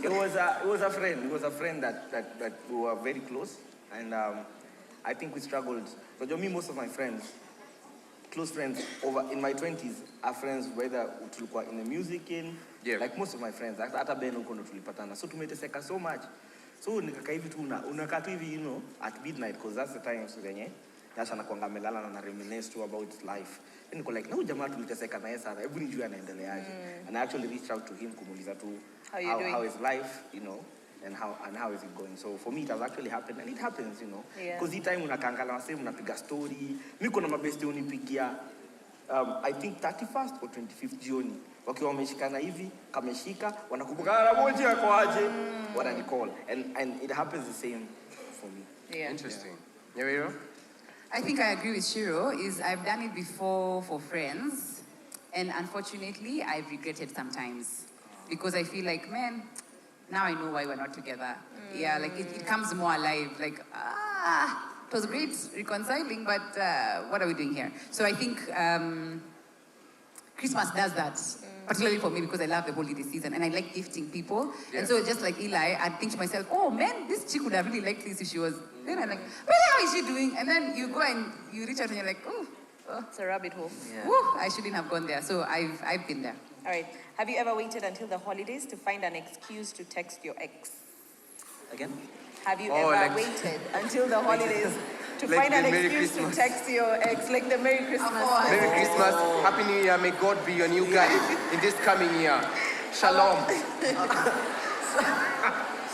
It was a friend. It was a friend that we were very close, and I think we struggled. But me, most of my friends, close friends, in my 20s, are friends whether tulikuwa in the music like most of my friends, hata Ben huko ndo tulipatana. So tumeteseka so much. So nikakaa hivi tu unakaa tu hivi, you know, at midnight, because that's the time so yenye Nasha anakuanga amelala na reminisce to about life. And niko like, no jamaa tuliteseka naye sana. Hebu nijue anaendeleaje. And I actually reached out to him kumuuliza tu how is life, you know, and how is it going. So for me it has actually happened, and it happens, you know. Because the time unakangala na same unapiga story. Mimi kuna mabeste unipigia I think 31st or 25th jioni. Wakiwa wameshikana hivi, kameshika, wanakumbuka na moja yako aje, wananicall. And it happens the same for me. Yeah. Interesting. Nyawiro? I think I agree with Shiro. I've done it before for friends, and unfortunately, I've regretted sometimes because I feel like, man, now I know why we're not together. Yeah, like it comes more alive. Like, it was great reconciling, but what are we doing here? So I think Christmas does that, particularly for me because I love the holiday season and I like gifting people. And so just like Eli, I'd think to myself, oh man, this chick would have really liked this if she was. Then I'm like, really, how is she doing? And then you go and you reach out and you're like, oh, it's a rabbit hole. Woo, I shouldn't have gone there. So I've been there. All right. Have you ever waited until the holidays to find an excuse to text your ex? Again? Have you ever waited until the holidays to find an excuse to text your ex, like the Merry Christmas? Merry Christmas, Happy New Year, may God be your new guide in this coming year. Shalom.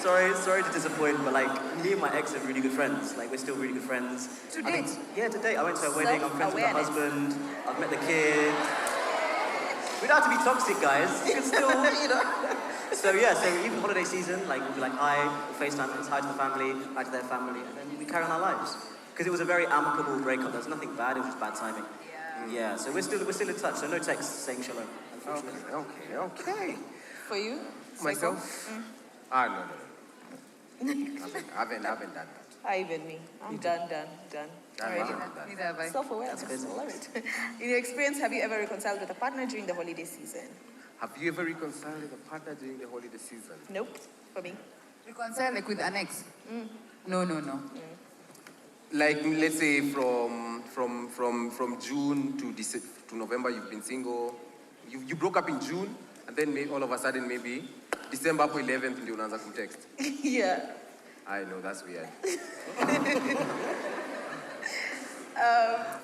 Sorry to disappoint, but like me and my ex are really good friends. Like we're still really good friends. To date? Yeah, to date. I went to a wedding, I'm friends with my husband, I've met the kid. we don't have to be toxic, guys. You can still, you know. So yeah, so even holiday season, like we'll be like hi, FaceTime, hi to the family, hi to their family, and then we carry on our lives. Because it was a very amicable breakup. There's nothing bad. It was just bad timing. Yeah. So we're still in touch. So no text saying shalom. Unfortunately. Okay. For you? Myself? No. I haven't done that. Even me. I'm done. Neither have I. Self-awareness. I love it. In your experience, have you ever reconciled with a partner during the holiday season? Have you ever reconciled with a partner during the holiday season? Nope. For me. Reconcile like with an ex? No. Like, let's say from June to November, you've been single. You broke up in June, and then all of a sudden, maybe December 11th, ndio unaanza kumtext. Yeah. I know, that's weird.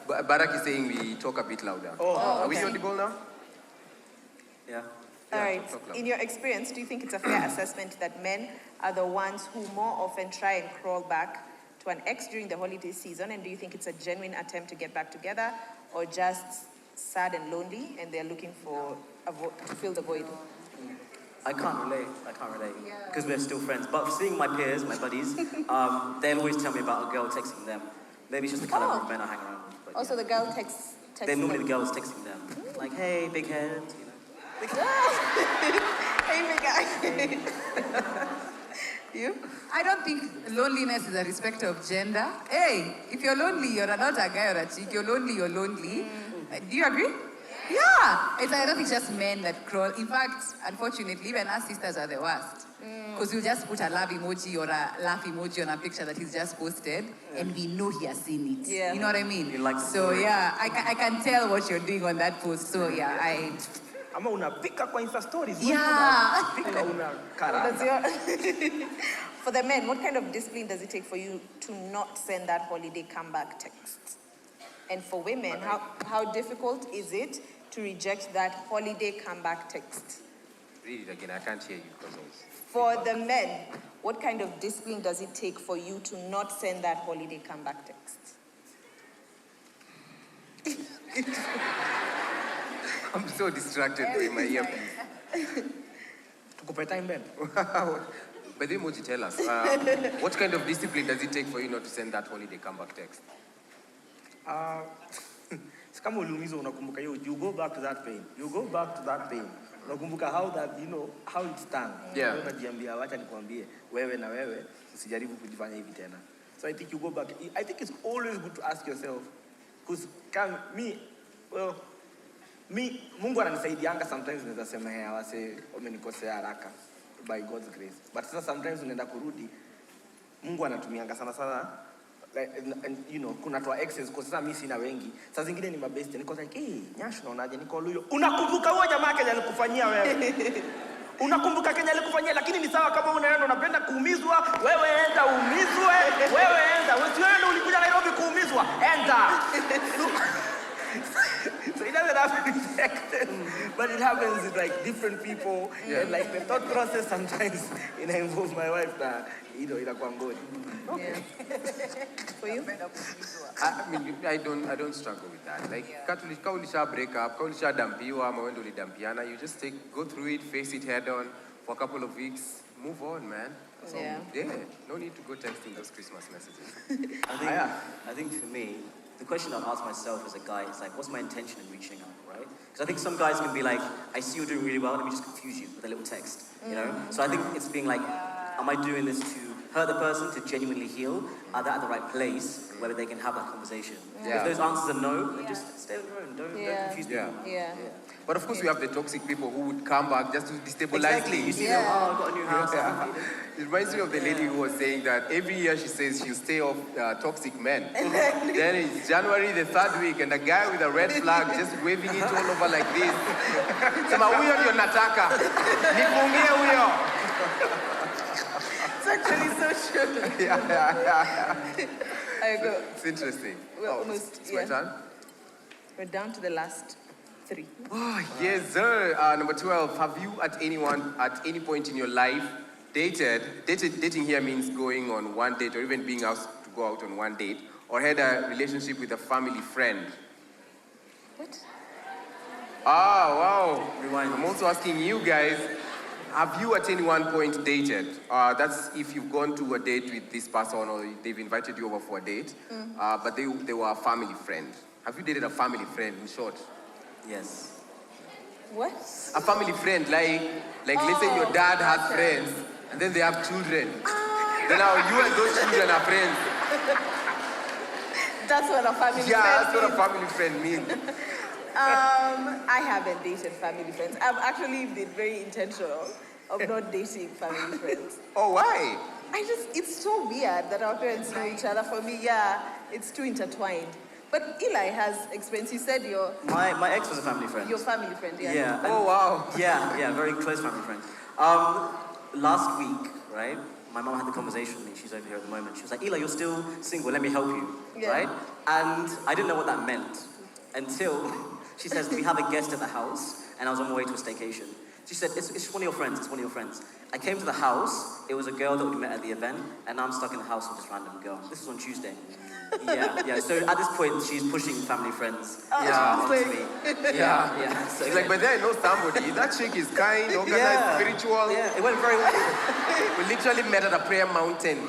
But Barak is saying we talk a bit louder. Are we audible now? Yeah. All right. In your experience, do you think it's a fair assessment that men are the ones who more often try and crawl back to an ex during the holiday season? And do you think it's a genuine attempt to get back together, or just sad and lonely and they're looking for to fill the void? I can't relate. Because we're still friends. But seeing my peers, my buddies, they'll always tell me about a girl texting them. Maybe it's just the caliber of men I hang around with. But Also, the girl texts They're normally the girls texting them. Like, hey, big head, you know. Hey, big guy. You? I don't think loneliness is a respect of gender. Hey, if you're lonely, you're not a guy or a chick. You're lonely, you're lonely. Do you agree? Yeah. I don't think it's just men that crawl. In fact, unfortunately, even us sisters are the worst. Because you just put a love emoji or a laugh emoji on a picture that he's just posted, and we know he has seen it. Yeah. You know what I mean? You like so yeah, I can tell what you're doing on that post. So yeah, Ama unapika kwa Insta stories. Yeah. Unapika For the men, what kind of discipline does it take for you to not send that holiday comeback text? And for women, how difficult is it to reject that holiday comeback text? Read it again, I can't hear you because of... For the men, what kind of discipline does it take for you to not send that holiday comeback text? I'm so distracted by my earpiece. Tukupe time, Ben. But then Moji, tell us, what kind of discipline does it take for you not to send that holiday comeback text? Kama uliumizwa unakumbuka hiyo, you go back to that pain. Unakumbuka how it stands. Yeah. Unajiambia wacha nikwambie wewe na wewe usijaribu kujifanya hivi tena. So I think you go back. I think it's always good to ask yourself, because Mungu ananisaidianga sometimes, naweza sema wase wamenikosea haraka by God's grace. But sometimes unaenda kurudi, Mungu anatumianga sana kuna toa exes kwa sasa mimi sina wengi. Saa zingine ni mabeste. Niko like, Nyash unaonaje? Niko Luyo. Unakumbuka huyo jamaa Kenya alikufanyia wewe? Unakumbuka Kenya alikufanyia, lakini ni sawa kama unaenda unapenda kuumizwa, wewe enda uumizwe, wewe enda. Wewe ulikuja Nairobi kuumizwa, enda. So it doesn't happen exactly, but it happens with like different people, and like the thought process sometimes involves my wife that inakuwa ngoni. Okay. For you? I mean, I don't struggle with that. Like, kaulisha break up, kaulisha dampiwa, ama wendo lidampiana, you just go through it, face it head on for a couple of weeks, move on, man. So, yeah, no need to go texting those Christmas messages. I think for me, the question I've asked myself as a guy is like, what's my intention in reaching out, right? Because I think some guys can be like, I see you're doing really well, let me just confuse you with a little text, you know? So I think it's being like, am I doing this to hurt the person, to genuinely heal? Are they at the right place where they can have that conversation? If those answers are no, then just stay on your own, don't confuse people. Yeah. But of course, we have the toxic people who would come back just to destabilize Exactly. You things. see them, I got a new house. It reminds me of the lady who was saying that every year she says she'll stay off toxic men. Then it's January the 3rd week and a guy with a red flag just waving it all over like this. Sema huyo ndio nataka. Nifungie huyo. It's actually so true. Yeah. I go. It's interesting. We're almost, it's my turn? We're down to the last 3. Oh, yes, sir. Number 12, have you at any point in your life dated? Dating here means going on one date or even being asked to go out on one date, or had a relationship with a family friend? What? Ah, wow. Rewind. I'm also asking you guys, have you at any one point dated? That's if you've gone to a date with this person or they've invited you over for a date, but they were a family friend. Have you dated a family friend, in short? Yes. What? A family friend, like let's say your dad has friends, and then they have children. Then now you and those children are friends. That's what a family friend Yeah, that's what a means. family friend means. I haven't dated family friends. I've actually been very intentional of not dating family friends. Oh, why? It's so weird that our parents know each other. For me, yeah, it's too intertwined. But Eli has experience. You said My ex was a family friend. your family friend, yeah. Yeah. Oh, wow. Yeah, very close family friend. Last week, right, my mom had the conversation with me. She's over here at the moment. She was like, Eli, you're still single. Let me help you, Yeah. right? And I didn't know what that meant until she says, we have a guest at the house, and I was on my way to a staycation. She said, it's one of your friends, it's one of your friends. I came to the house, it was a girl that we met at the event, and now I'm stuck in the house with this random girl. This was on Tuesday. Yeah. So at this point, she's pushing family friends onto me. Yeah. So, She's like, but then I know somebody. That chick is kind, organized, spiritual. Yeah, it went very well. We literally met at a prayer mountain.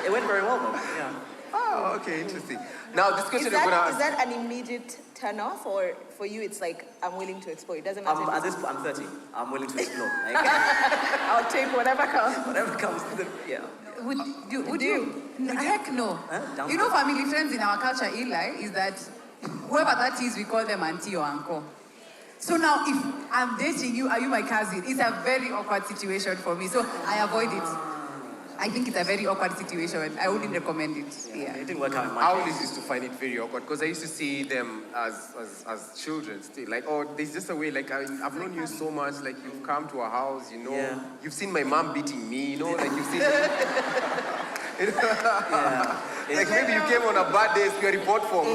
It went very well, though. Yeah. Oh, okay, interesting. Now, this question Is I'm going to ask. that an immediate turn off, or for you it's like, I'm willing to explore? It doesn't matter. At this point, I'm 30. I'm willing to explore. Like, I'll take whatever comes. whatever comes. Yeah. Would you? Heck no. Down You know, family friends in our culture, Eli, is that whoever that is, we call them auntie or uncle. So now, if I'm dating you, are you my cousin? It's a very awkward situation for me, so I avoid it. I think it's a very awkward situation. I wouldn't recommend it. Yeah. It didn't work out in my I always used to find it very awkward because I used to see them as children still. Like, oh, there's just a way, like, I've known you so much, like, you've come to our house, you know. Yeah. You've seen my mom beating me, you know, like, you've seen... Like, maybe you came on a bad day, your report form.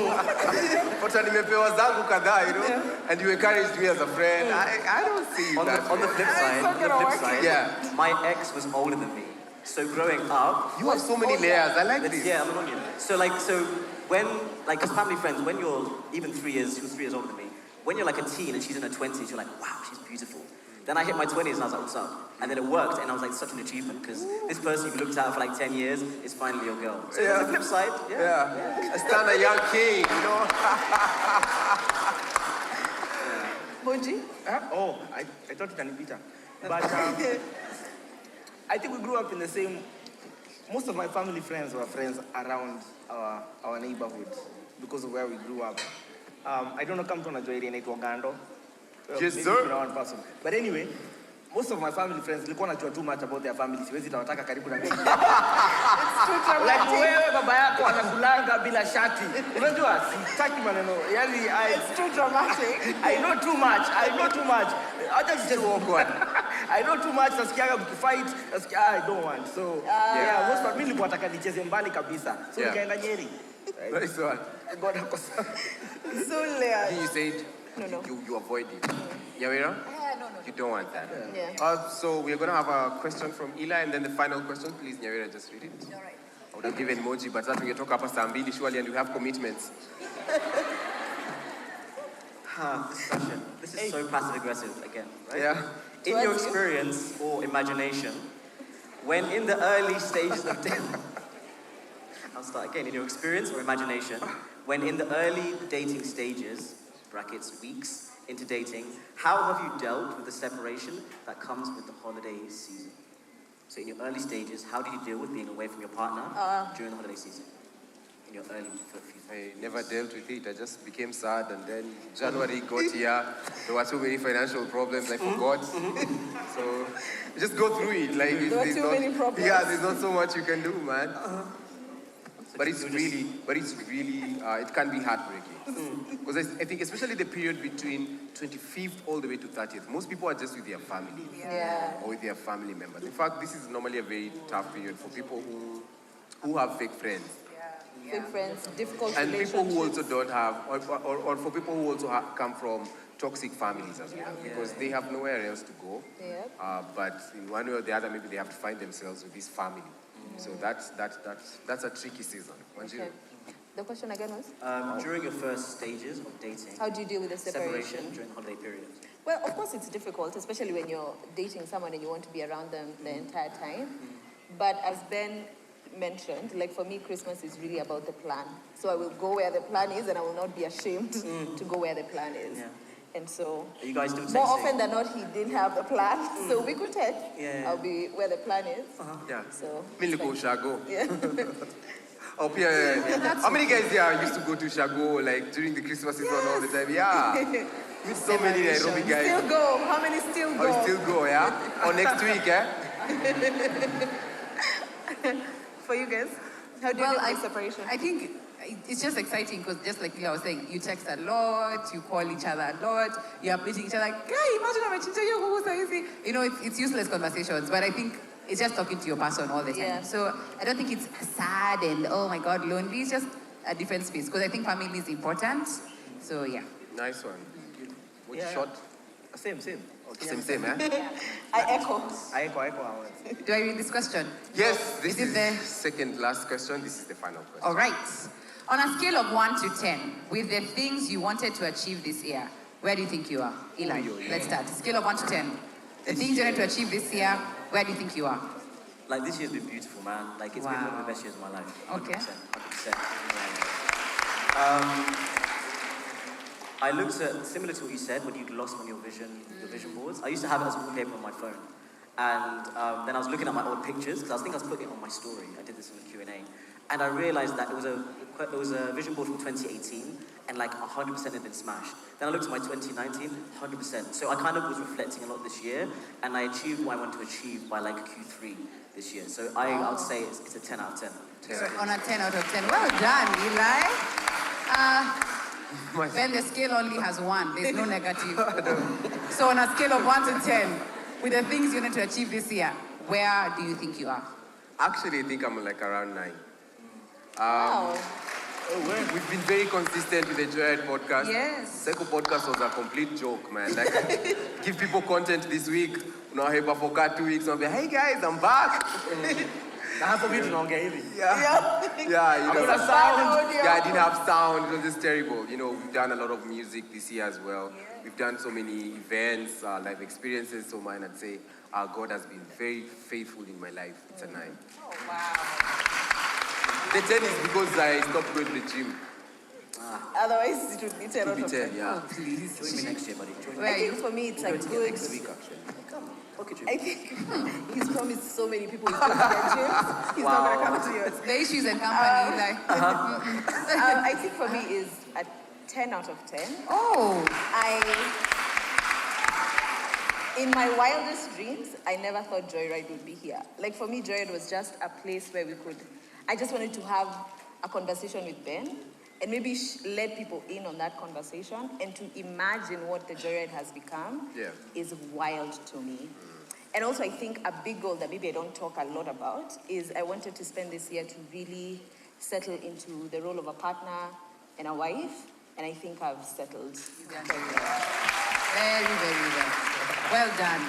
But nimepewa zangu kadhaa, you know, and you encouraged me as a friend. I don't see that. On the flip side, yeah. My ex was older than me. So growing up... You have so many layers, I like this. Yeah, I'm an onion. So when, like, as family friends, when you're even 3 years, she was 3 years older than me, when you're like a teen and she's in her 20s, you're like, wow, she's beautiful. Then I hit my 20s and I was like, what's up? And then it worked, and I was like, such an achievement, because this person you've looked at for like 10 years is finally your girl. So on the flip side, I stand a young king, you know. Moji? I thought it was Peter. But I think we grew up in the same... Most of my family friends were friends around our neighborhood because of where we grew up. I don't know, come to Joyridie and Gando. Yes, Maybe sir. you know one person. But anyway, most of my family friends nilikuwa najua too much about their families. Siwezi tawataka karibu na mimi. Like wewe baba yako anakulanga bila shati. Unajua sitaki maneno. Yani it's too dramatic. I know too much. Hata just awkward. I know too much. Nasikiaga mkifight. I don't want. So yeah, most of mimi nilikuwa nataka nicheze mbali kabisa. So nikaenda Nyeri. Nice one. God akosa. So layered. You said No. you avoid it. Yawira? No. You don't want that. Yeah. So we're going to have a question from Eli, and then the final question. Please, Nyawira, just read it. All right. I would have given emoji, but that we talk about Sambili surely, and we have commitments. This is so passive-aggressive again, right? Yeah. In your experience or imagination, when in the early stages of dating... I'll start again. In your experience or imagination, when in the early dating stages, brackets, weeks into dating, how have you dealt with the separation that comes with the holiday season? So in your early stages, how did you deal with being away from your partner during the holiday season? In your early... I never dealt with it. I just became sad, and then January got here. There were too many financial problems. I forgot. So you just go through it. Like there were too many problems. Yeah, there's not so much you can do, man. But it's really, it can be heartbreaking. Because I think especially the period between 25th all the way to 30th, most people are just with their family. Or with their family members. In fact, this is normally a very tough period for people who have fake friends. Fake friends, difficult and relationships. people who also don't have, or for people who also come from toxic families as well, because they have nowhere else to go. But in one way or the other, maybe they have to find themselves with this family. So that's a tricky season. Okay. The question again was? During your first stages of dating, How do you deal with the separation? during the holiday period? Well, of course it's difficult, especially when you're dating someone and you want to be around them the entire time. But as Ben mentioned, like for me, Christmas is really about the plan. So I will go where the plan is and I will not be ashamed to go where the plan is. Yeah. And so, Are you guys still more texting? often than not, he didn't have the plan. So we could text. Yeah. I'll be where the plan is. Yeah. So, Me go Shago. yeah. Oh, yeah. How many guys here used to go to Shago like during the Christmas season all the time? Yeah. With so many Nairobi guys. Still go. How many still go? Oh, still go, yeah? Or next week, yeah? For you guys, how do you deal with separation? I think it's just exciting because just like I was saying, you text a lot, you call each other a lot, you're updating each other like, hey, imagine I'm a you know, it's useless conversations, but I think it's just talking to your person all the time. Yeah. So I don't think it's sad and, oh my God, lonely. It's just a different space because I think family is important. So yeah. Nice one. Which Yeah. shot? Same. Okay. Same, eh? I echo. Do I read this question? Yes, this Is is it the second last question. This is the final question. All right. On a scale of 1 to 10, with the things you wanted to achieve this year, where do you think you are? Eli, let's start. Scale of 1 to 10. The things you wanted to achieve this year, where do you think you are? Like this year's been beautiful, man. Like it's been one of the best years of my life. 100%. Okay. 100%. I looked at, similar to what you said, when you'd lost on your vision boards. I used to have it as wallpaper on my phone. And then I was looking at my old pictures, because I think I was putting it on my story. I did this in the Q&A. And I realized that it was a vision board from 2018, and like 100% had been smashed. Then I looked at my 2019, 100%. So I kind of was reflecting a lot this year, and I achieved what I wanted to achieve by like Q3 this year. So I would say it's a 10 out of 10. On a 10 out of 10. Well done, Eli. Then the scale only has 1. There's no negative. So on a scale of 1 to 10, with the things you need to achieve this year, where do you think you are? Actually, I think I'm like around 9. Wow. We've been very consistent with the Joyride podcast. Yes. Psycho podcast was a complete joke, man. Like, give people content this week. Now, hey, for 2 weeks, I'll be, hey guys, I'm back. Yeah. Yeah, you know. Sound. Yeah, I didn't have sound. It was just terrible. You know, we've done a lot of music this year as well. We've done so many events, live experiences. So mine, I'd say, God has been very faithful in my life. It's a 9. Oh, wow. The 10 is because I stopped going to the gym. Otherwise, it would be 10 out of 10. Yeah. Please. Join me next year, buddy. Join me. I think for me, it's a good... Next week, actually. Come, pocket trip. I think he's promised so many people he's going to get gyms. He's not going to come to yours. The issues and company, like. I think for me is a 10 out of 10. Oh. In my wildest dreams, I never thought Joyride would be here. Like for me, Joyride was just a place where I just wanted to have a conversation with Ben and maybe let people in on that conversation, and to imagine what the Joyride has become is wild to me. And also I think a big goal that maybe I don't talk a lot about is I wanted to spend this year to really settle into the role of a partner and a wife, and I think I've settled very well. Very, very well. Well done.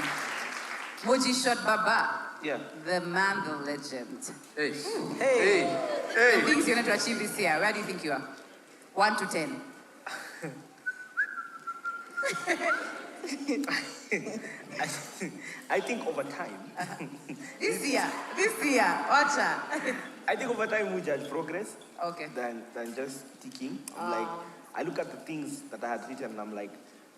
Moji Shot Baba. Yeah. The man, the legend. Hey. The things you need to achieve this year, where do you think you are? 1 to 10. I think over time. This year, watch out. I think over time we judge progress. Okay. Than just ticking. I'm like, I look at the things that I had written and I'm like,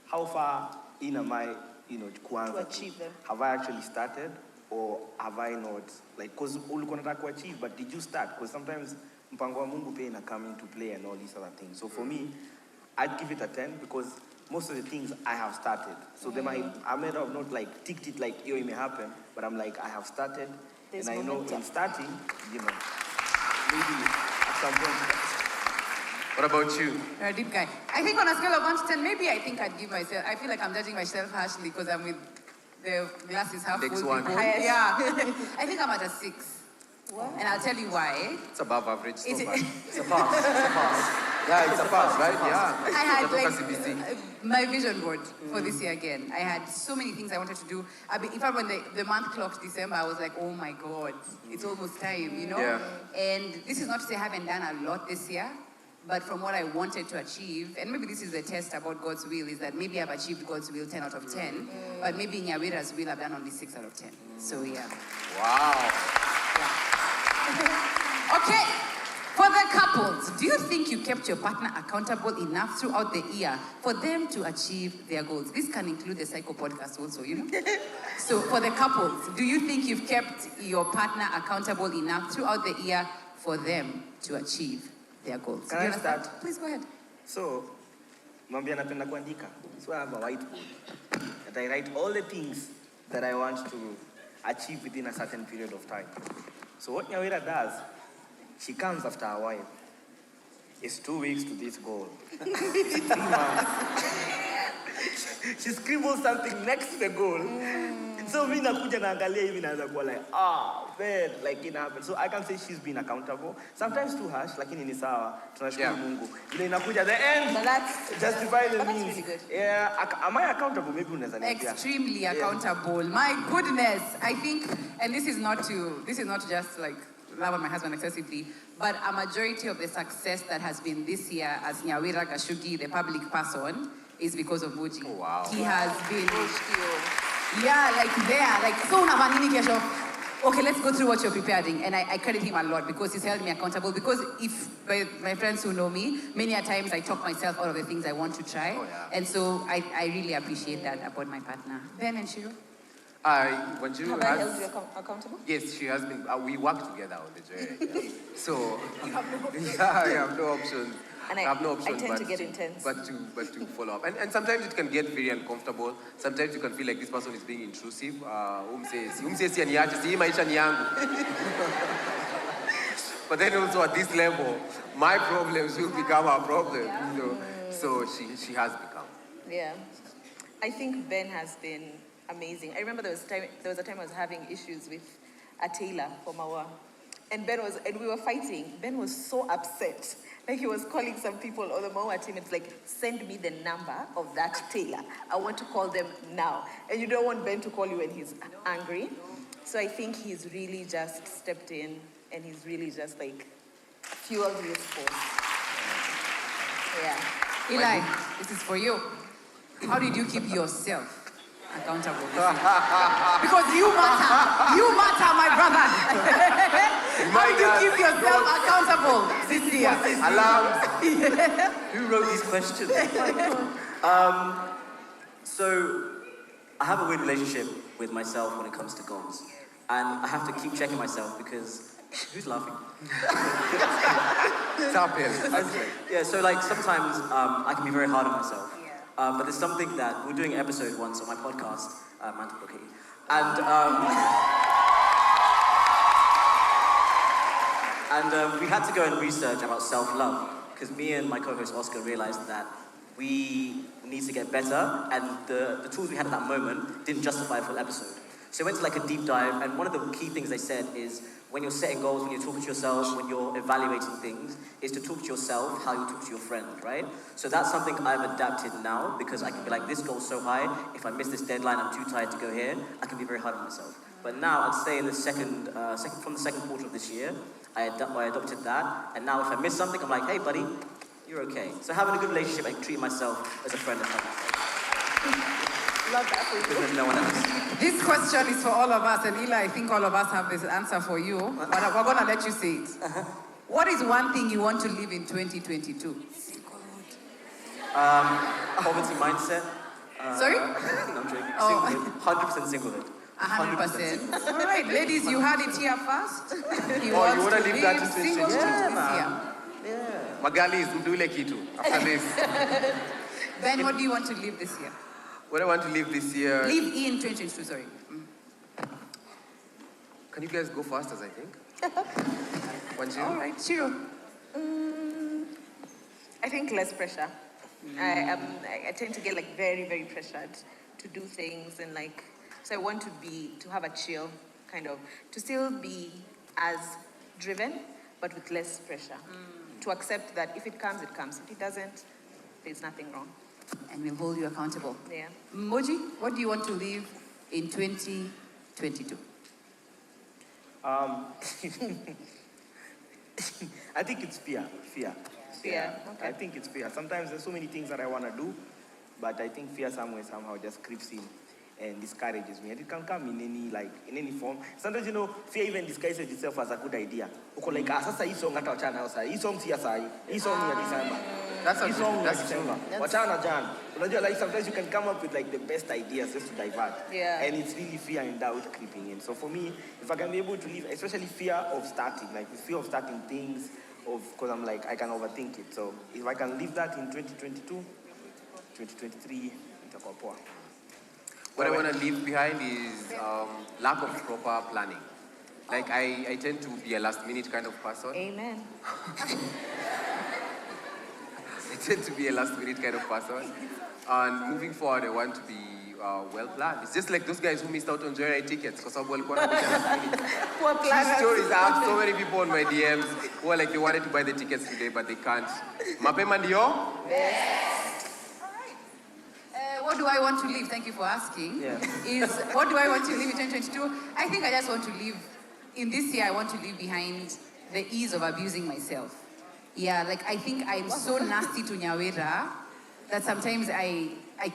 how far in am I, To achieve them. Have I actually started or have I not? Like, because ulikuwa nataka achieve, but did you start? Because sometimes mpango wa Mungu pia ina come into play and all these other things. So for me, I'd give it a 10 because most of the things I have started. So they might, I may have not like ticked it like, it may happen, but I'm like, I have started. There's and I know momentum. in starting, maybe at some point. What about you? You're a deep guy. I think on a scale of 1 to 10, maybe I think I'd give myself, I feel like I'm judging myself harshly because I'm with the glasses half Next full. one. people. Yeah. I think I'm at a 6. What? And I'll tell you why. It's above average. It's It's- not bad. It's a pass. It's a pass. Yeah, it's a pass, right? Yeah. I had Natoka like CBC. my vision board for this year again. I had so many things I wanted to do. In fact, when the month clocked December, I was like, oh my God, it's almost time, Yeah. And this is not to say I haven't done a lot this year, But from what I wanted to achieve, and maybe this is a test about God's will, is that maybe I've achieved God's will 10 out of 10, but maybe in Joyriders' will I've done only 6 out of 10. So yeah. Wow. Okay, for the couples, do you think you kept your partner accountable enough throughout the year for them to achieve their goals? This can include the Psycho podcast also, you know? So for the couples, do you think you've kept your partner accountable enough throughout the year for them to achieve their goals? Can I start? Please go ahead. So, mwambia napenda kuandika. So I have a whiteboard that I write all the things that I want to achieve within a certain period of time. So what Nyawira does, she comes after a while. It's 2 weeks to this goal. 3 months. She scribbles something next to the goal. So mi nakuja naangalia hivi naanza kuwa like, man, like it happened. So I can say she's been accountable. Sometimes too harsh, lakini ni sawa. Tunashukuru Mungu. Ile inakuja the end. But that's justify the means. Really good. Yeah, am I accountable? Maybe unaweza niambia. Extremely accountable. My goodness. I think, and this is not just like love on my husband excessively, but a majority of the success that has been this year as Nyawira Kashugi, the public person, is because of Muji. Oh, wow. He has been, yeah, like there, like, so unavanini kesho. Okay, let's go through what you're preparing. And I credit him a lot because he's held me accountable. Because if my friends who know me, many a times I talk myself out of the things I want to try. Oh, yeah. And so I really appreciate that about my partner. Ben and Shiro? When Shiro Have I held you accountable? Yes, she has been. We work together on the journey. So You have no option. yeah, I have no option. And I have no option I tend to get intense. but to follow up. And sometimes it can get very uncomfortable. Sometimes you can feel like this person is being intrusive. Umse niache, si maisha ni yangu. But then also at this level, my problems will become her problem. So she has become. Yeah. I think Ben has been amazing. I remember there was a time I was having issues with a tailor for Mawa. And we were fighting. Ben was so upset. Like he was calling some people on the Mawa team. It's like, send me the number of that tailor. I want to call them now. And you don't want Ben to call you when he's angry. So I think he's really just stepped in and he's really just like fueled his force. Yeah. Eli, this is for you. How did you keep yourself accountable? Because you matter. You matter, my brother. How did you keep yourself accountable this year? Alarms. Who wrote these questions? So I have a weird relationship with myself when it comes to goals. And I have to keep checking myself because who's laughing? Stop it. Yeah, so like sometimes I can be very hard on myself. But there's something that we're doing an episode once on my podcast, Mantle Cookie. And we had to go and research about self-love because me and my co-host Oscar realized that we need to get better and the tools we had at that moment didn't justify a full episode. So we went to like a deep dive, and one of the key things they said is when you're setting goals, when you're talking to yourself, when you're evaluating things, is to talk to yourself how you talk to your friend, right? So that's something I've adapted now because I can be like, this goal's so high, if I miss this deadline, I'm too tired to go here, I can be very hard on myself. But now I'd say in the from the second quarter of this year, I adopted that, and now if I miss something, I'm like, hey buddy, you're okay. So having a good relationship, I treat myself as a friend and myself. Love that for you. Because there's no one else. This question is for all of us, and Eli, I think all of us have this answer for you, but we're going to let you say it. What is one thing you want to live in 2022? Poverty mindset. Sorry? No, I'm joking. Oh. 100% singlehood. 100%. All right, ladies, you heard it here first. You want to leave that to single this year. Magali is mdule kitu after this. Ben, what do you want to live this year? What I want to live this year. Live in 2022, sorry. Can you guys go fast as I think? All right, Shiro. I think less pressure. I tend to get like very, very pressured to do things and like, so I want to have a chill kind of, to still be as driven, but with less pressure. To accept that if it comes, it comes. If it doesn't, there's nothing wrong. And we'll hold you accountable. Yeah. Moji, what do you want to live in 2022? I think it's fear. Fear. Yeah, Okay. I think it's fear. Sometimes there's so many things that I want to do, but I think fear somehow just creeps in and discourages me. And it can come in any form. Sometimes, fear even disguises itself as a good idea. Uko like, sasa hii song hata wachana sasa. Hii song si ya sahi. Hii song ni ya December. Hii song ni ya December. Wachana jana. Unajua, like sometimes you can come up with like the best ideas just to divert. Yeah. And it's really fear and doubt creeping in. So for me, if I can be able to live, especially fear of starting, like the fear of starting things, because I'm like, I can overthink it. So if I can live that in 2022, 2023, itakuwa poa. What I want to leave behind is lack of proper planning. Like I tend to be a last minute kind of person. Amen. I tend to be a last minute kind of person. And moving forward, I want to be well planned. It's just like those guys who missed out on Joyride tickets because of last minute. Poor planners. True stories. I have so many people on my DMs who are like they wanted to buy the tickets today, but they can't. Mapema ndio? What do I want to live? Thank you for asking. Yeah. Is what do I want to live in 2022? I think I just want to live, in this year, I want to leave behind the ease of abusing myself. Yeah, like I think I'm so nasty to Nyawera that sometimes I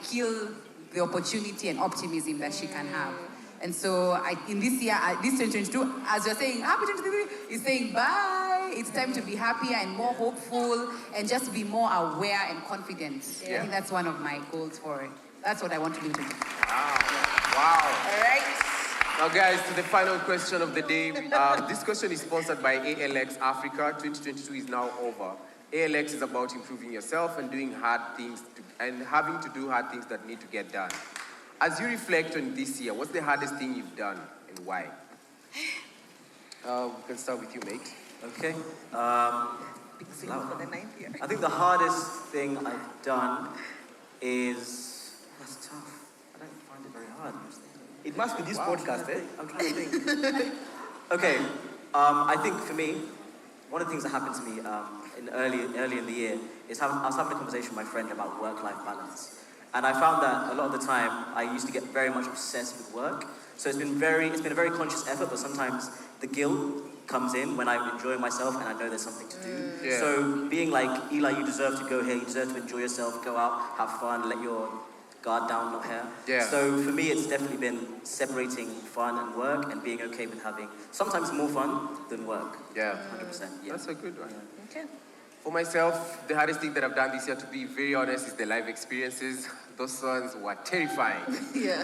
kill the opportunity and optimism that she can have. And so in this year, this 2022, as you're saying, happy 2023, is saying bye. It's time to be happier and more hopeful and just be more aware and confident. Yeah. I think that's one of my goals for it. That's what I want to do. Wow. All right. Now, guys, to the final question of the day. This question is sponsored by ALX Africa. 2022 is now over. ALX is about improving yourself and doing hard things and having to do hard things that need to get done. As you reflect on this year, what's the hardest thing you've done and why? We can start with you, mate. Okay. For the 9th year. I think the hardest thing I've done is... That's tough. I don't find it very hard. It must be this podcast, eh? I'm trying to think. Okay. I think for me, one of the things that happened to me early in the year is I was having a conversation with my friend about work-life balance. And I found that a lot of the time I used to get very much obsessed with work. So it's been a very conscious effort, but sometimes the guilt comes in when I'm enjoying myself and I know there's something to do. Yeah. So being like, Eli, you deserve to go here, you deserve to enjoy yourself, go out, have fun, let your guard down, not here. Yeah. So for me, it's definitely been separating fun and work and being okay with having sometimes more fun than work. Yeah. 100%. Yeah. That's a good one. Okay. For myself, the hardest thing that I've done this year, to be very honest, is the live experiences. Those ones were terrifying. Yeah.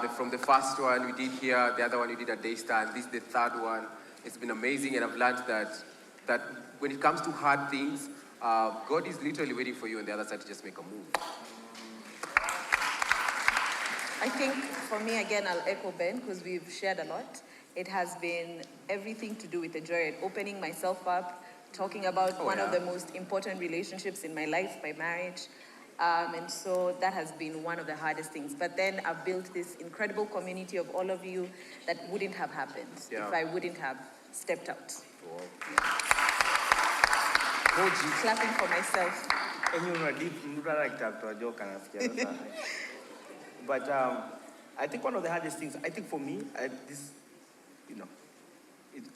From the first one we did here, the other one we did at Daystar, and this is the third one. It's been amazing, and I've learned that when it comes to hard things, God is literally waiting for you on the other side to just make a move. I think for me, again, I'll echo Ben because we've shared a lot. It has been everything to do with the Joyride, opening myself up, talking about one of the most important relationships in my life, my marriage. And so that has been one of the hardest things. But then I've built this incredible community of all of you that wouldn't have happened if I wouldn't have stepped out. Clapping for myself. But I think one of the hardest things, I think for me,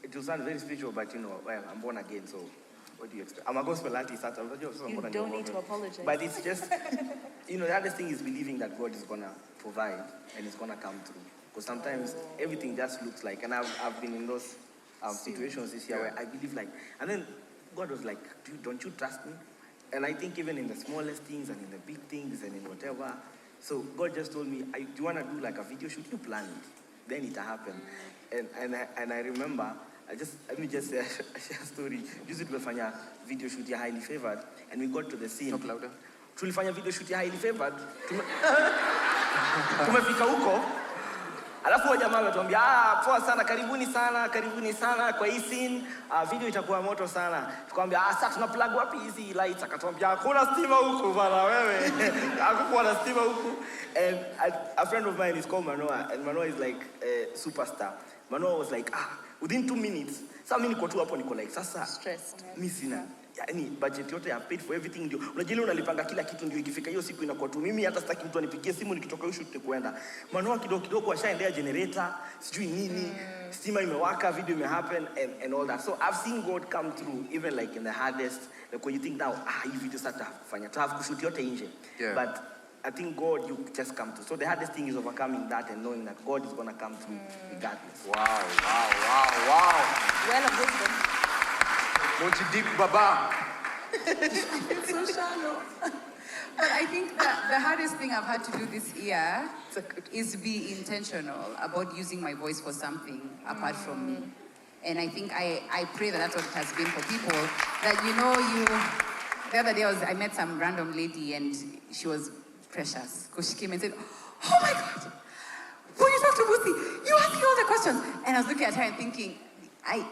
it will sound very spiritual, but I'm born again, so what do you expect? I'm a gospel artist. You don't need to apologize. But it's just, the hardest thing is believing that God is going to provide and it's going to come through. Because sometimes everything just looks like, and I've been in those situations this year where I believe like, and then God was like, don't you trust me? And I think even in the smallest things and in the big things and in whatever, so God just told me, do you want to do like a video shoot? You plan it. Then it happened. And I remember, let me just share a story. Juzi tulifanya video shoot ya Highly Favored, and we got to the scene. Talk louder. Tulifanya video shoot ya Highly Favored. Tumefika huko. Alafu wa jamaa ametuambia, poa sana, karibuni sana kwa hii scene. Video itakuwa moto sana. Tukamwambia, sasa tuna plug wapi hizi lights? Akatuambia, hakuna stima huku bana wewe. Hakukuwa na stima huku. And a friend of mine is called Manoa, and Manoa is like a superstar. Manoa was like, within 2 minutes, sasa mimi niko tu hapo niko like, sasa stressed. Mimi sina. yani budget yote I paid for everything ndio. Unajua ile unalipanga kila kitu ndio ikifika hiyo siku inakuwa tu mimi hata sitaki mtu anipigie simu nikitoka hiyo shoot kwenda. Manoa kidogo ashaendea generator, sijui nini, stima imewaka, video imehappen and all that. So I've seen God come through even like in the hardest, like when you think now hii video sasa kufanya tough kushoot yote nje. But I think God, you just come through. So the hardest thing is overcoming that and knowing that God is going to come through regardless. Wow. Well of wisdom. Mochi deep baba. It's so shallow. But I think that the hardest thing I've had to do this year is be intentional about using my voice for something apart from me. And I think I pray that that's what it has been for people. That, the other day I met some random lady and she was precious. Because she came and said, oh my God, when you talk to Musi, you ask me all the questions. And I was looking at her and thinking,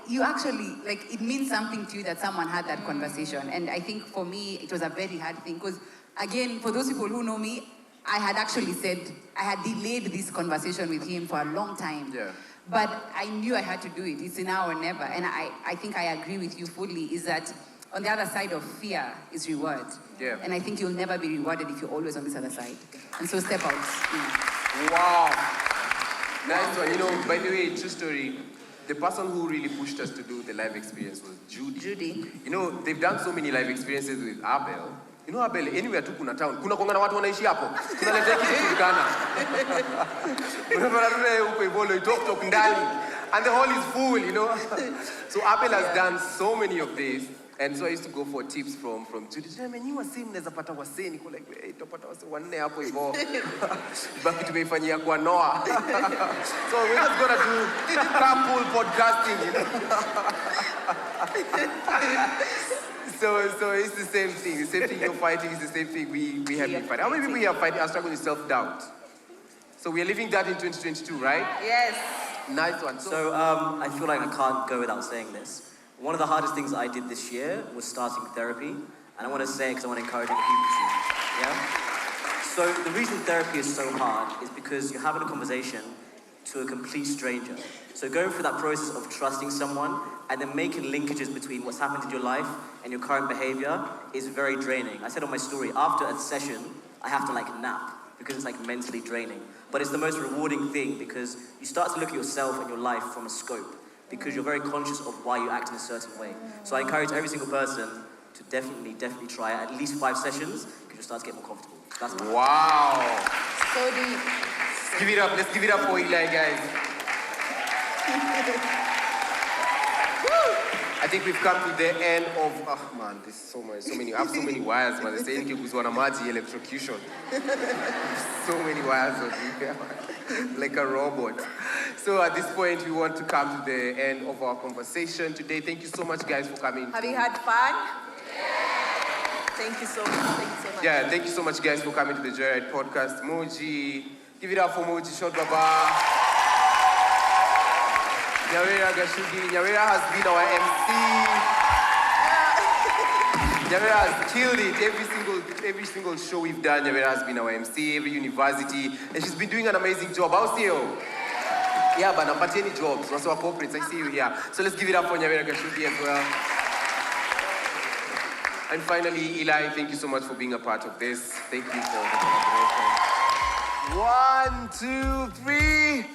you actually, like, it means something to you that someone had that conversation. And I think for me, it was a very hard thing. Because, again, for those people who know me, I had actually said, I had delayed this conversation with him for a long time. Yeah. But I knew I had to do it. It's now or never. And I think I agree with you fully, is that on the other side of fear is reward. Yeah. And I think you'll never be rewarded if you're always on this other side. And so step out. Wow. Nice one. By the way, true story, the person who really pushed us to do the live experience was Judy. They've done so many live experiences with Abel. Abel, anywhere tu kuna town, kuna kongana watu wanaishi hapo. Tunaletea kitu Turkana. Unapata uko Ivolo, talk ndani. And the hall is full, So Abel has done so many of these. And so I used to go for tips from Judy. You were saying there's a pata wase, niko like, hey, topata wase wanne hapo hivyo. Baki tumeifanyia kwa Noah. So we're just gonna do carpool podcasting, So it's the same thing. The same thing you're fighting is the same thing we have been fighting. How many people here are struggling with self-doubt? So we're living that in 2022, right? Yes. Nice one. So I feel like I can't go without saying this. One of the hardest things I did this year was starting therapy. And I want to say it because I want to encourage other people to. Yeah? So the reason therapy is so hard is because you're having a conversation to a complete stranger. So going through that process of trusting someone and then making linkages between what's happened in your life and your current behavior is very draining. I said on my story, after a session, I have to nap because it's mentally draining. But it's the most rewarding thing because you start to look at yourself and your life from a scope because you're very conscious of why you act in a certain way. So I encourage every single person to definitely try at least 5 sessions because you'll start to get more comfortable. That's my Wow. So deep. Give it up. Let's give it up for Eli, guys. I think we've come to the end of. Oh man, there's so many. I have so many wires, man. They say electrocution. So many wires on here, like a robot. So at this point, we want to come to the end of our conversation today. Thank you so much, guys, for coming. Have you had fun? Thank you so much. Yeah, thank you so much, guys, for coming to the Joyride podcast. Moji, give it up for Moji Short Baba. Nyawira Gashugi. Nyawira has been our MC. Nyawira has killed it. Every single show we've done, Nyawira has been our MC, every university, and she's been doing an amazing job. How's you? Yeah, but I'm any jobs. Also our corporates, I see you here. So let's give it up for Nyawira Gashugi as well. And finally, Eli, thank you so much for being a part of this. Thank you for the collaboration. 1, 2, 3.